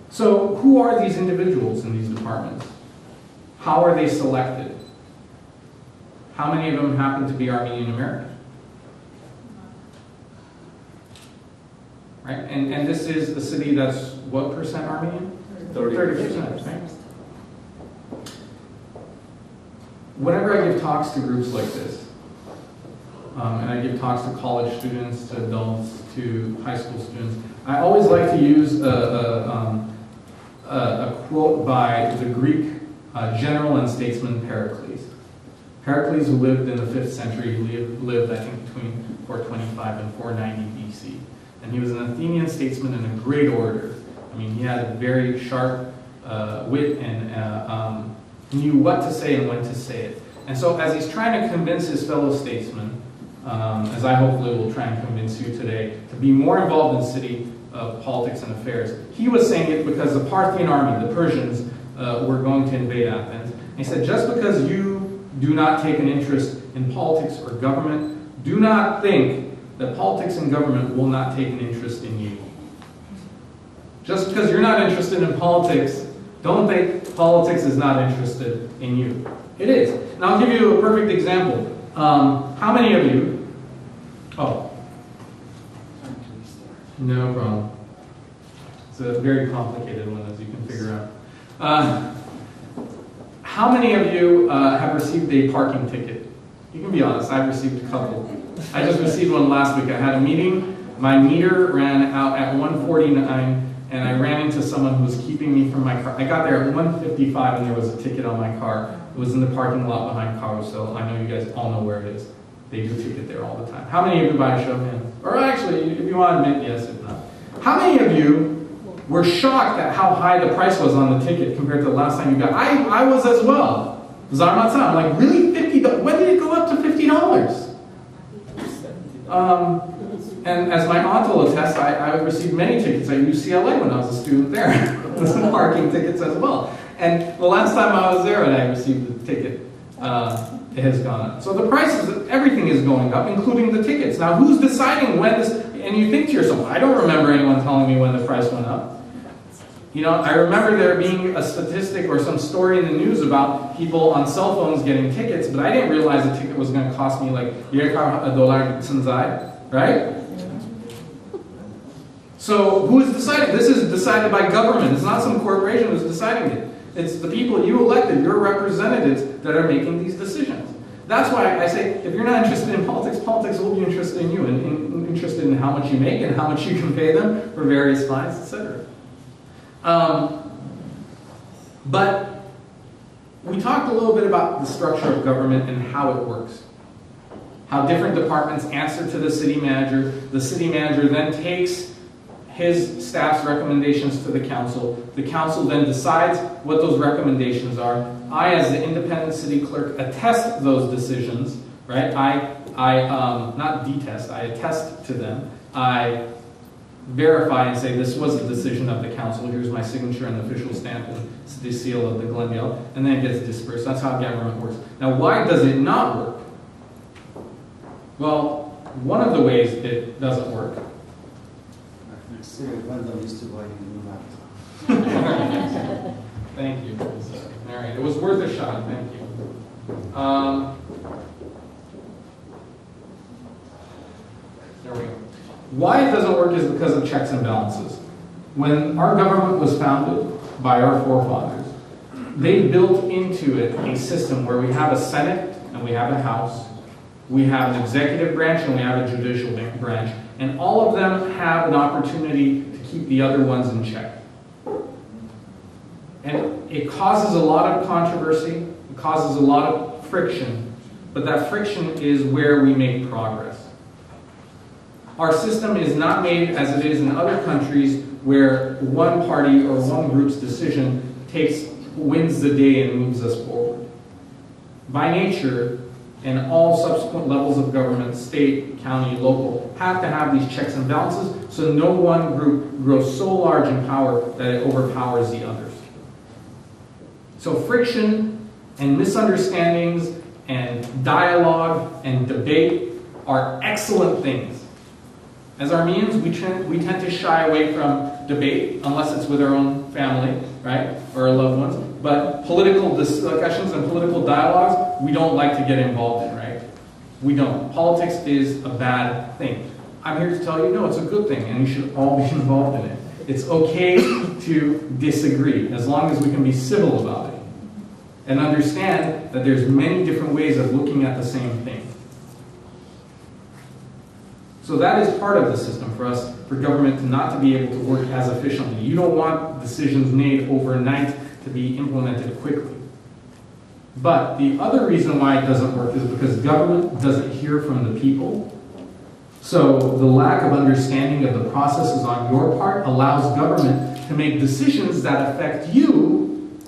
So who are these individuals in these departments? How are they selected? How many of them happen to be Armenian American? Right? And this is a city that's what percent Armenian? 30%, right? Whenever I give talks to groups like this, and I give talks to college students, to adults, to high school students, I always like to use a quote by the Greek general and statesman Pericles. Heracles, who lived in the 5th century, he lived I think, between 425 and 490 BC. And he was an Athenian statesman and a great orator. I mean, he had a very sharp wit and knew what to say and when to say it. And so as he's trying to convince his fellow statesmen, as I hopefully will try and convince you today, to be more involved in city politics and affairs, he was saying it because the Parthian army, the Persians, were going to invade Athens. And he said, just because you do not take an interest in politics or government, do not think that politics and government will not take an interest in you. Just because you're not interested in politics, don't think politics is not interested in you. It is. And I'll give you a perfect example. How many of you... Oh. No problem. It's a very complicated one, as you can figure out. How many of you have received a parking ticket? You can be honest, I've received a couple. I just received one last week. I had a meeting, my meter ran out at 1:49, and I ran into someone who was keeping me from my car. I got there at 1:55 and there was a ticket on my car. It was in the parking lot behind Carousel. I know you guys all know where it is. They do ticket there all the time. How many of you, by a show of hands? Or actually, if you want to admit, yes, if not. How many of you were shocked at how high the price was on the ticket compared to the last time you got? I was as well. I'm like, really? $50? When did it go up to $50? And as my aunt will attest, I received many tickets at UCLA when I was a student there. Parking tickets as well. And the last time I was there and I received the ticket, it has gone up. So the prices, everything is going up, including the tickets. Now, who's deciding when this? And you think to yourself, I don't remember anyone telling me when the price went up. You know, I remember there being a statistic or some story in the news about people on cell phones getting tickets, but I didn't realize a ticket was going to cost me like $1, right? So who is deciding? This is decided by government. It's not some corporation who's deciding it. It's the people you elected, your representatives, that are making these decisions. That's why I say, if you're not interested in politics, politics will be interested in you, and interested in how much you make and how much you can pay them for various fines, etc. But we talked a little bit about the structure of government and how it works. How different departments answer to the city manager. The city manager then takes his staff's recommendations to the council. The council then decides what those recommendations are. I, as the independent city clerk, attest those decisions, right? I not detest, I attest to them. I verify and say this was the decision of the council. Here's my signature and the official stamp and the seal of the Glendale, and then it gets dispersed. That's how government works. Now, why does it not work? Well, one of the ways it doesn't work. Glendale used to buy a new laptop. Thank you. All right, it was worth a shot. Thank you. There we go. Why it doesn't work is because of checks and balances. When our government was founded by our forefathers, they built into it a system where we have a Senate and we have a House, we have an executive branch and we have a judicial branch, and all of them have an opportunity to keep the other ones in check. And it causes a lot of controversy, it causes a lot of friction, but that friction is where we make progress. Our system is not made as it is in other countries where one party or one group's decision wins the day and moves us forward. By nature, and all subsequent levels of government, state, county, local, have to have these checks and balances so no one group grows so large in power that it overpowers the others. So friction and misunderstandings and dialogue and debate are excellent things. As Armenians, we tend to shy away from debate unless it's with our own family, right, or our loved ones. But political discussions and political dialogues, we don't like to get involved in, right? We don't. Politics is a bad thing. I'm here to tell you, no, it's a good thing, and we should all be involved in it. It's okay to disagree, as long as we can be civil about it, and understand that there's many different ways of looking at the same thing. So that is part of the system for us, for government to not to be able to work as efficiently. You don't want decisions made overnight to be implemented quickly. But the other reason why it doesn't work is because government doesn't hear from the people. So the lack of understanding of the processes on your part allows government to make decisions that affect you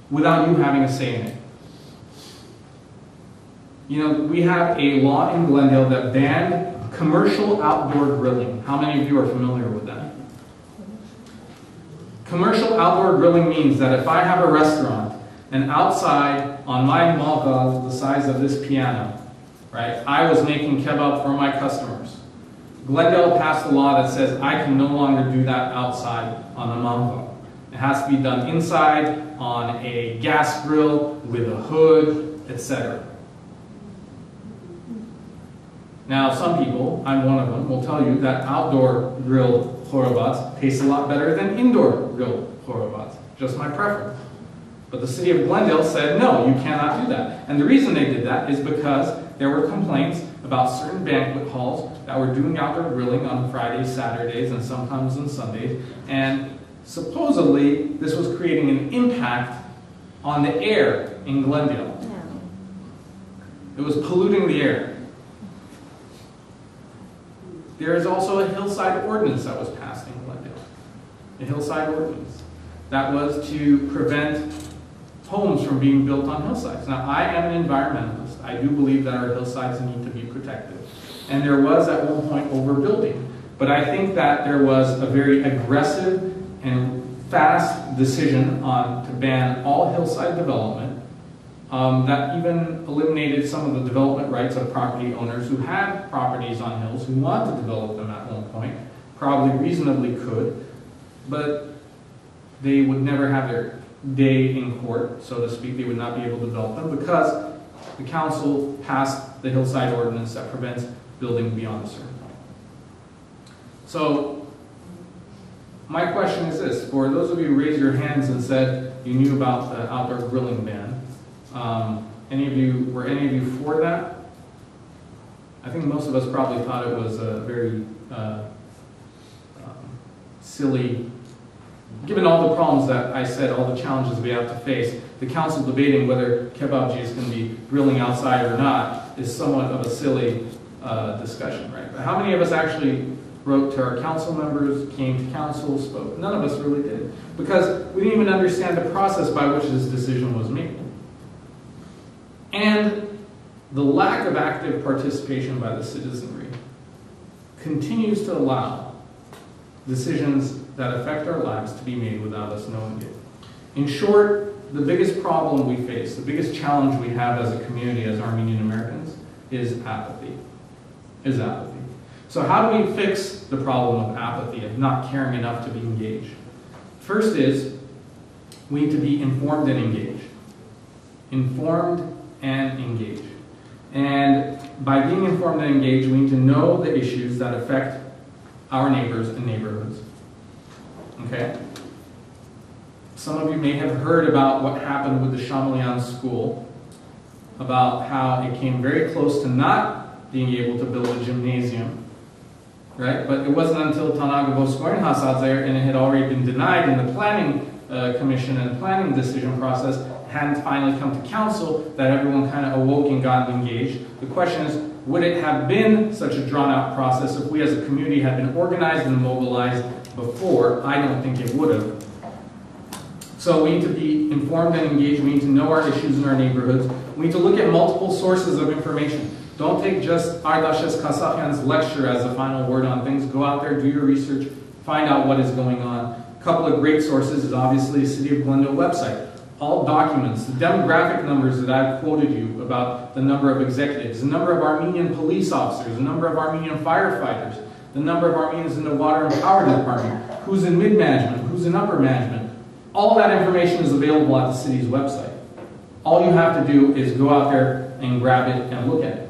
without you having a say in it. You know, we have a law in Glendale that banned commercial outdoor grilling. How many of you are familiar with that? Commercial outdoor grilling means that if I have a restaurant and outside on my malka the size of this piano, right, I was making kebab for my customers. Glendale passed a law that says I can no longer do that outside on a malka. It has to be done inside on a gas grill with a hood, etc. Now, some people, I'm one of them, will tell you that outdoor grilled chorobats taste a lot better than indoor grilled chorobats. Just my preference. But the city of Glendale said, no, you cannot do that. And the reason they did that is because there were complaints about certain banquet halls that were doing outdoor grilling on Fridays, Saturdays, and sometimes on Sundays. And supposedly, this was creating an impact on the air in Glendale. It was polluting the air. There is also a hillside ordinance that was passed in Glendale. A hillside ordinance that was to prevent homes from being built on hillsides. Now, I am an environmentalist. I do believe that our hillsides need to be protected. And there was at one point overbuilding. But I think that there was a very aggressive and fast decision to ban all hillside development that even eliminated some of the development rights of property owners who had properties on hills who wanted to develop them at one point, probably reasonably could, but they would never have their day in court, so to speak. They would not be able to develop them because the council passed the hillside ordinance that prevents building beyond a certain point. So my question is this: for those of you who raised your hands and said you knew about the outdoor grilling ban, were any of you for that? I think most of us probably thought it was a very silly, given all the problems that I said, all the challenges we have to face. The council debating whether kebabjis can be grilling outside or not is somewhat of a silly discussion, right? But how many of us actually wrote to our council members, came to council, spoke? None of us really did, because we didn't even understand the process by which this decision was made. And the lack of active participation by the citizenry continues to allow decisions that affect our lives to be made without us knowing it. In short, the biggest problem we face, the biggest challenge we have as a community, as Armenian Americans, is apathy. So how do we fix the problem of apathy, of not caring enough to be engaged? First is, we need to be informed and engaged. Informed and engaged. And by being informed and engaged, we need to know the issues that affect our neighbors and neighborhoods. Okay? Some of you may have heard about what happened with the Shamalian school, about how it came very close to not being able to build a gymnasium, right? But it wasn't until Tanagavo Skorin Hasadzer, and it had already been denied in the planning commission and planning decision process, hadn't finally come to council, that everyone kind of awoke and got engaged. The question is, would it have been such a drawn-out process if we as a community had been organized and mobilized before? I don't think it would have. So we need to be informed and engaged. We need to know our issues in our neighborhoods. We need to look at multiple sources of information. Don't take just Ardashes Kassakhian's lecture as the final word on things. Go out there, do your research, find out what is going on. A couple of great sources is obviously the City of Glendale website. All documents, the demographic numbers that I've quoted you about the number of executives, the number of Armenian police officers, the number of Armenian firefighters, the number of Armenians in the water and power department, who's in mid-management, who's in upper management. All that information is available at the city's website. All you have to do is go out there and grab it and look at it.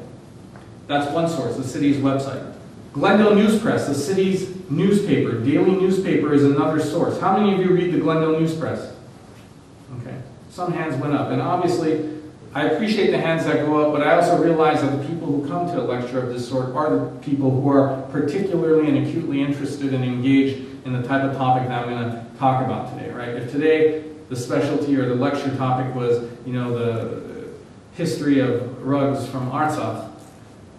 That's one source, the city's website. Glendale News Press, the city's newspaper, daily newspaper, is another source. How many of you read the Glendale News Press? Okay, some hands went up. And obviously, I appreciate the hands that go up, but I also realize that the people who come to a lecture of this sort are the people who are particularly and acutely interested and engaged in the type of topic that I'm going to talk about today, right? If today the specialty or the lecture topic was, you know, the history of rugs from Artsakh,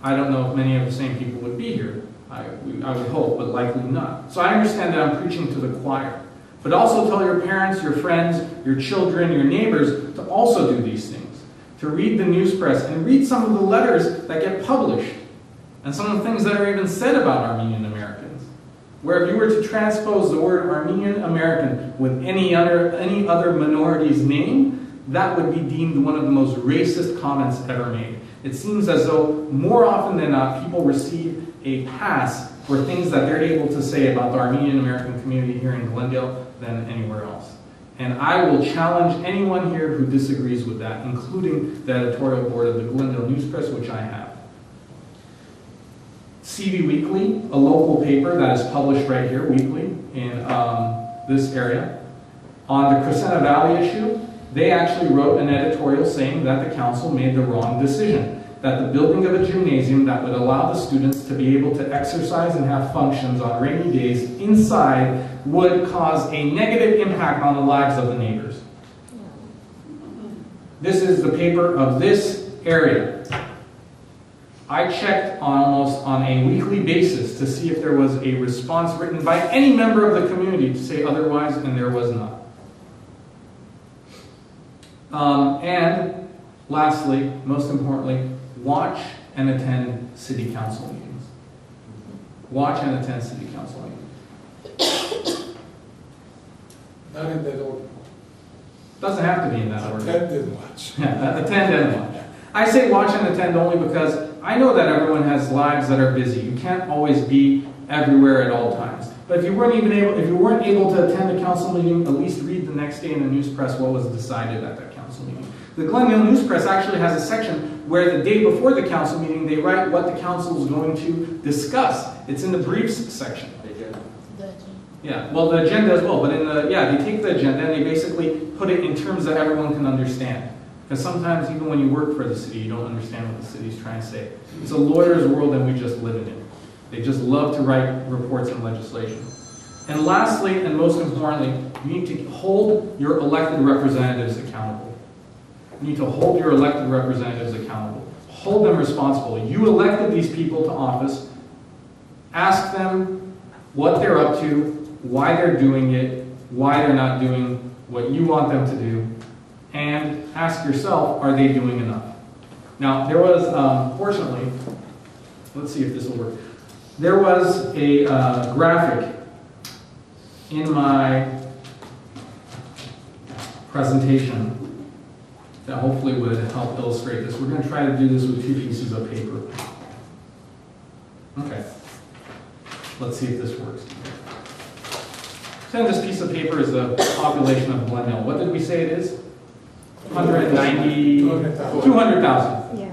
I don't know if many of the same people would be here. I would hope, but likely not. So I understand that I'm preaching to the choir. But also tell your parents, your friends, your children, your neighbors to also do these things. To read the news press and read some of the letters that get published. And some of the things that are even said about Armenian Americans. Where if you were to transpose the word Armenian American with any other minority's name, that would be deemed one of the most racist comments ever made. It seems as though more often than not people receive a pass for things that they're able to say about the Armenian American community here in Glendale than anywhere else. And I will challenge anyone here who disagrees with that, including the editorial board of the Glendale News Press, which I have. CV Weekly, a local paper that is published right here weekly in this area, on the Crescenta Valley issue, they actually wrote an editorial saying that the council made the wrong decision, that the building of a gymnasium that would allow the students to be able to exercise and have functions on rainy days inside would cause a negative impact on the lives of the neighbors. This is the paper of this area. I checked almost on a weekly basis to see if there was a response written by any member of the community to say otherwise, and there was not. And lastly, most importantly, watch and attend city council meetings. Watch and attend city council meetings. Not in that order. Doesn't have to be in that order. Attend and watch. Yeah, attend and watch. I say watch and attend only because I know that everyone has lives that are busy. You can't always be everywhere at all times. But if you weren't able to attend a council meeting, at least read the next day in the news press what was decided at that council meeting. The Glendale News Press actually has a section where the day before the council meeting they write what the council is going to discuss. It's in the briefs section. Yeah, well, the agenda as well, but they take the agenda and they basically put it in terms that everyone can understand. Because sometimes even when you work for the city, you don't understand what the city's trying to say. It's a lawyer's world and we just live in it. They just love to write reports and legislation. And lastly, and most importantly, you need to hold your elected representatives accountable. You need to hold your elected representatives accountable. Hold them responsible. You elected these people to office. Ask them what they're up to, why they're doing it, why they're not doing what you want them to do, and ask yourself, are they doing enough? Now, there was, fortunately, let's see if this will work. There was a graphic in my presentation that hopefully would help illustrate this. We're going to try to do this with 2 pieces of paper. Okay. Let's see if this works. So this piece of paper is the population of Glendale. What did we say it is? 200,000. Yeah.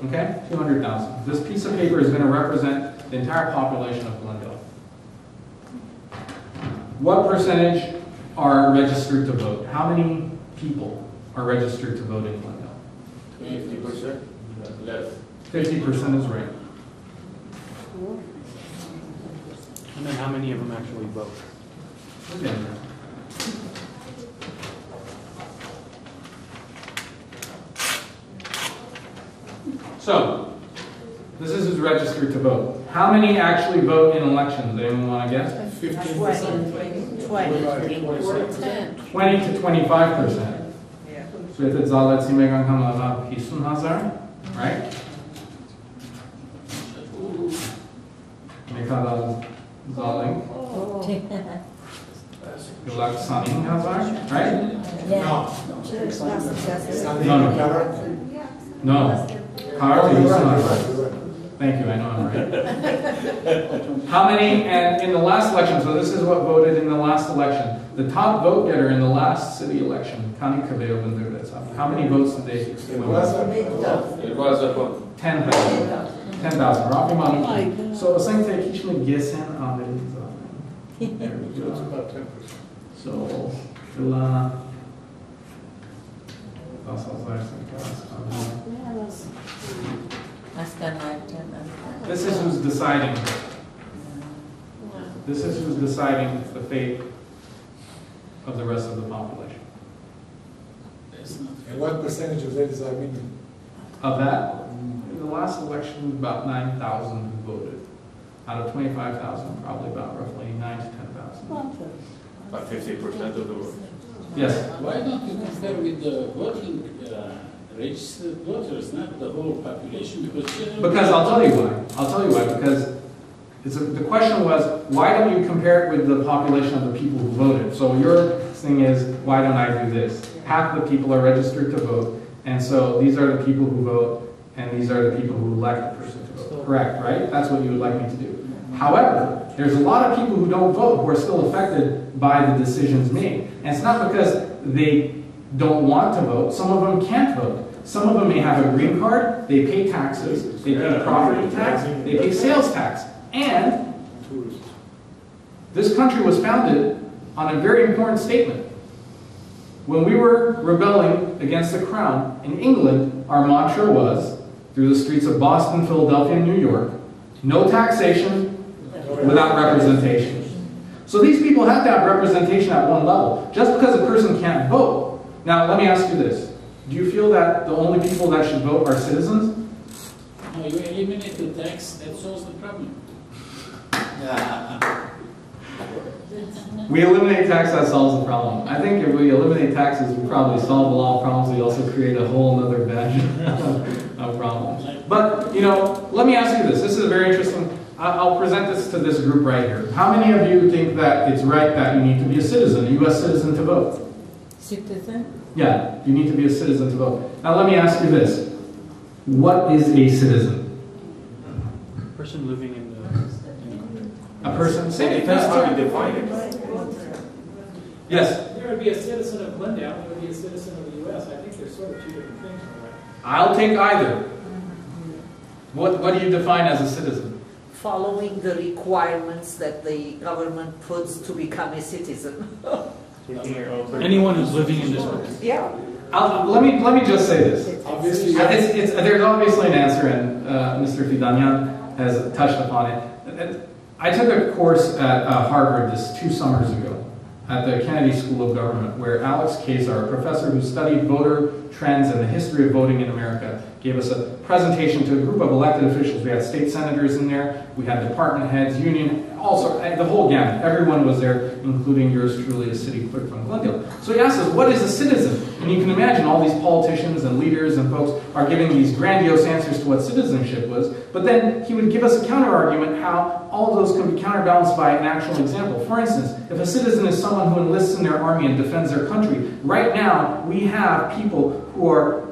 Okay? 200,000. This piece of paper is going to represent the entire population of Glendale. What percentage are registered to vote? How many people are registered to vote in Glendale? 50%. Less. 50% is right. And then how many of them actually vote? Okay. So, this is who's registered to vote. How many actually vote in elections? Anyone want to guess? 15%. 20 to 25%. So if it's all let's see, right? Right? No. Thank you, I know I'm right. How many, and in the last election, so this is what voted in the last election. The top vote getter in the last city election, how many votes did they It was about 10,000. 10,000. So essentially, each one guessing on the there we it's go. about 10%. So, this is who's deciding. This is who's deciding the fate of the rest of the population. That's not fair. And what percentage of that is Armenian? Of that, in the last election, about 9,000 who voted. Out of 25,000, probably about roughly 9 to 10,000. About 50% of the vote. Yes. Why don't you compare with the voting registered voters, not the whole population? Because I'll tell you why. I'll tell you why. Because the question was, why don't you compare it with the population of the people who voted? So your thing is, why don't I do this? Half the people are registered to vote, and so these are the people who vote, and these are the people who elect the person to vote. Correct, right? That's what you would like me to do. However, there's a lot of people who don't vote who are still affected by the decisions made. And it's not because they don't want to vote. Some of them can't vote. Some of them may have a green card, they pay taxes, they pay property tax, they pay sales tax. And this country was founded on a very important statement. When we were rebelling against the crown in England, our mantra was, through the streets of Boston, Philadelphia, and New York, no taxation without representation. So these people have to have representation at one level. Just because a person can't vote. Now, let me ask you this. Do you feel that the only people that should vote are citizens? No, you eliminate the tax, that solves the problem. We eliminate tax, that solves the problem. I think if we eliminate taxes, we probably solve a lot of problems. We also create a whole other batch of problems. But, you know, let me ask you this. This is very interesting. I'll present this to this group right here. How many of you think that it's right that you need to be a citizen, a U.S. citizen to vote? Citizen? Yeah, you need to be a citizen to vote. Now let me ask you this. What is a citizen? A person living in the country. A person? It depends how you define it. Yes? There would be a citizen of Glendale, there would be a citizen of the U.S. I think they're sort of two different things in a way. I'll take either. What do you define as a citizen? Following the requirements that the government puts to become a citizen. Anyone who's living in this country. Yeah. Let me just say this. Obviously, There's obviously an answer, and Mr. Fidanyan has touched upon it. I took a course at Harvard 2 summers ago at the Kennedy School of Government, where Alex Kazar, a professor who studied voter trends and the history of voting in America, gave us a presentation to a group of elected officials. We had state senators in there, we had department heads, union, also the whole gamut. Everyone was there, including yours truly, a city clerk from Glendale. So he asked us, what is a citizen? And you can imagine all these politicians and leaders and folks are giving these grandiose answers to what citizenship was, but then he would give us a counter-argument how all of those can be counterbalanced by an actual example. For instance, if a citizen is someone who enlists in their army and defends their country, right now we have people who are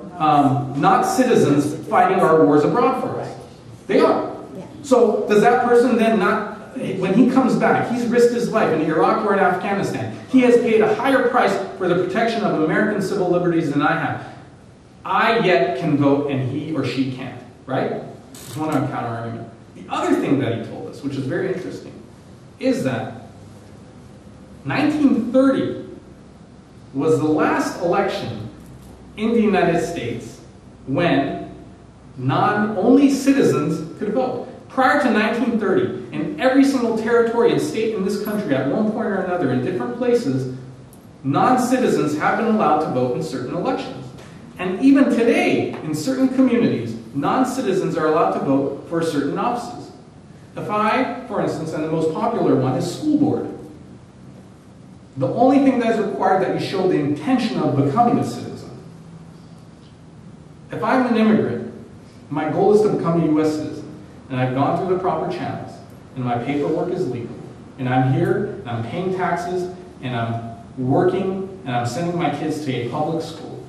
not citizens fighting our wars abroad for us. They are. So does that person then not, when he comes back, he's risked his life in Iraq or in Afghanistan. He has paid a higher price for the protection of American civil liberties than I have. I yet can vote and he or she can't, right? That's one counter-argument. The other thing that he told us, which is very interesting, is that 1930 was the last election in the United States when only citizens could vote. Prior to 1930, in every single territory and state in this country at one point or another in different places, non-citizens have been allowed to vote in certain elections. And even today, in certain communities, non-citizens are allowed to vote for certain offices. If I, for instance, and the most popular one is school board, the only thing that is required that you show the intention of becoming a citizen. If I'm an immigrant, my goal is to become a U.S. citizen, and I've gone through the proper channels, and my paperwork is legal, and I'm here, and I'm paying taxes, and I'm working, and I'm sending my kids to a public school.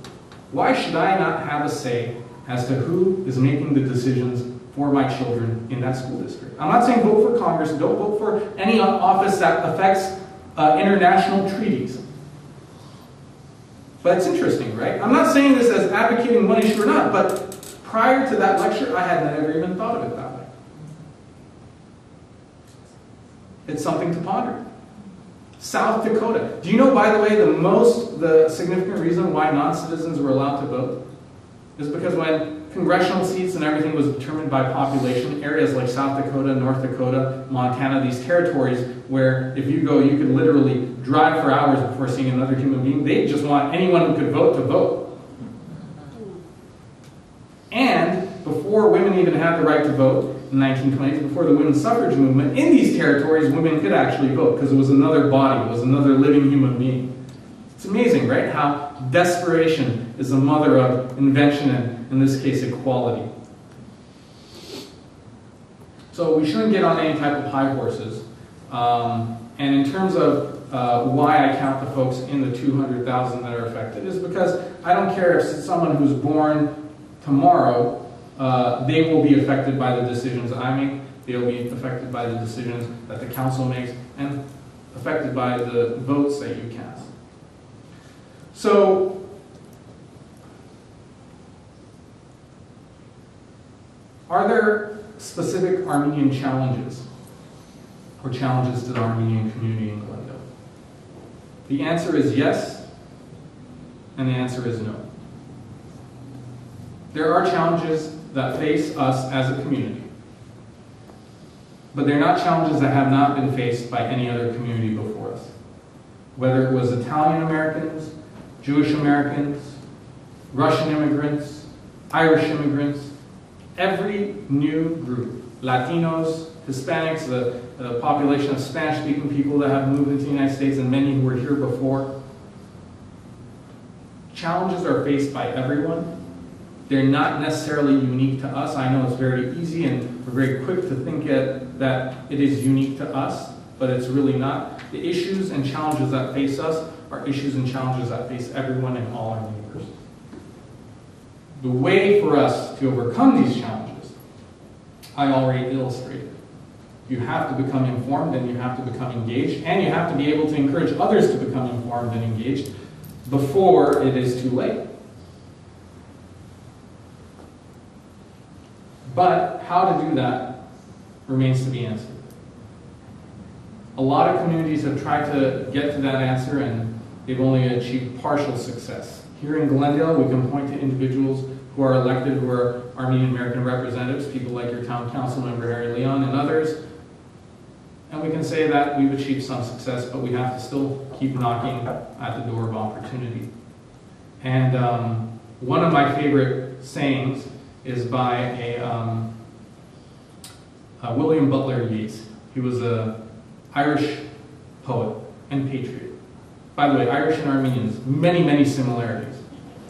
Why should I not have a say as to who is making the decisions for my children in that school district? I'm not saying vote for Congress, don't vote for any office that affects international treaties. But it's interesting, right? I'm not saying this as advocating one issue or not, but prior to that lecture, I had never even thought of it that way. It's something to ponder. South Dakota. Do you know, by the way, the significant reason why non-citizens were allowed to vote is because when congressional seats and everything was determined by population, areas like South Dakota, North Dakota, Montana, these territories where if you go, you could literally drive for hours before seeing another human being. They just want anyone who could vote to vote. before women even had the right to vote in the 1920s, before the women's suffrage movement, in these territories, women could actually vote because it was another body, it was another living human being. It's amazing, right? How desperation is the mother of invention and, in this case, equality. So we shouldn't get on any type of high horses. And in terms of why I count the folks in the 200,000 that are affected is because I don't care if it's someone who's born tomorrow, they will be affected by the decisions I make, they will be affected by the decisions that the council makes, and affected by the votes that you cast. So, are there specific Armenian challenges or challenges to the Armenian community in Glendale? The answer is yes, and the answer is no. There are challenges that face us as a community, but they're not challenges that have not been faced by any other community before us. Whether it was Italian Americans, Jewish Americans, Russian immigrants, Irish immigrants, every new group, Latinos, Hispanics, the population of Spanish-speaking people that have moved into the United States and many who were here before. Challenges are faced by everyone. They're not necessarily unique to us. I know it's very easy and we're very quick to think that it is unique to us, but it's really not. The issues and challenges that face us are issues and challenges that face everyone and all our neighbors. The way for us to overcome these challenges, I already illustrated. You have to become informed and you have to become engaged, and you have to be able to encourage others to become informed and engaged before it is too late. But how to do that remains to be answered. A lot of communities have tried to get to that answer and they've only achieved partial success. Here in Glendale, we can point to individuals who are elected who are Armenian American representatives, people like your town council member Harry Leon and others, and we can say that we've achieved some success, but we have to still keep knocking at the door of opportunity. And one of my favorite sayings is by a William Butler Yeats. He was an Irish poet and patriot. By the way, Irish and Armenians, many, many similarities.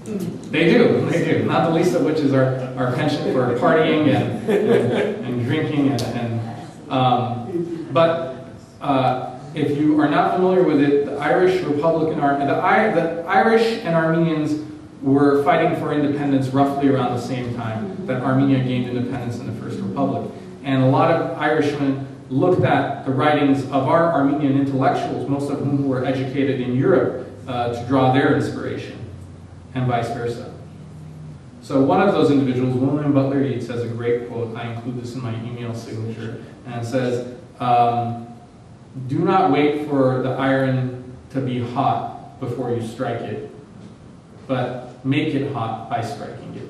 They do. Not the least of which is our penchant for partying and drinking. But if you are not familiar with it, the Irish Republican Army, the Irish and Armenians were fighting for independence roughly around the same time that Armenia gained independence in the First Republic. And a lot of Irishmen looked at the writings of our Armenian intellectuals, most of whom were educated in Europe, to draw their inspiration, and vice versa. So one of those individuals, William Butler Yeats, has a great quote. I include this in my email signature, and it says, "Do not wait for the iron to be hot before you strike it, but make it hot by striking it."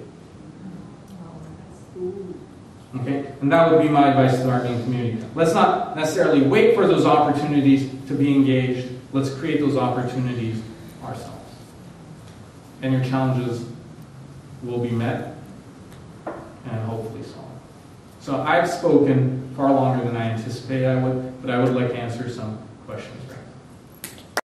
Okay? And that would be my advice to the Armenian community. Let's not necessarily wait for those opportunities to be engaged. Let's create those opportunities ourselves. And your challenges will be met and hopefully solved. So I've spoken far longer than I anticipated I would, but I would like to answer some questions right now.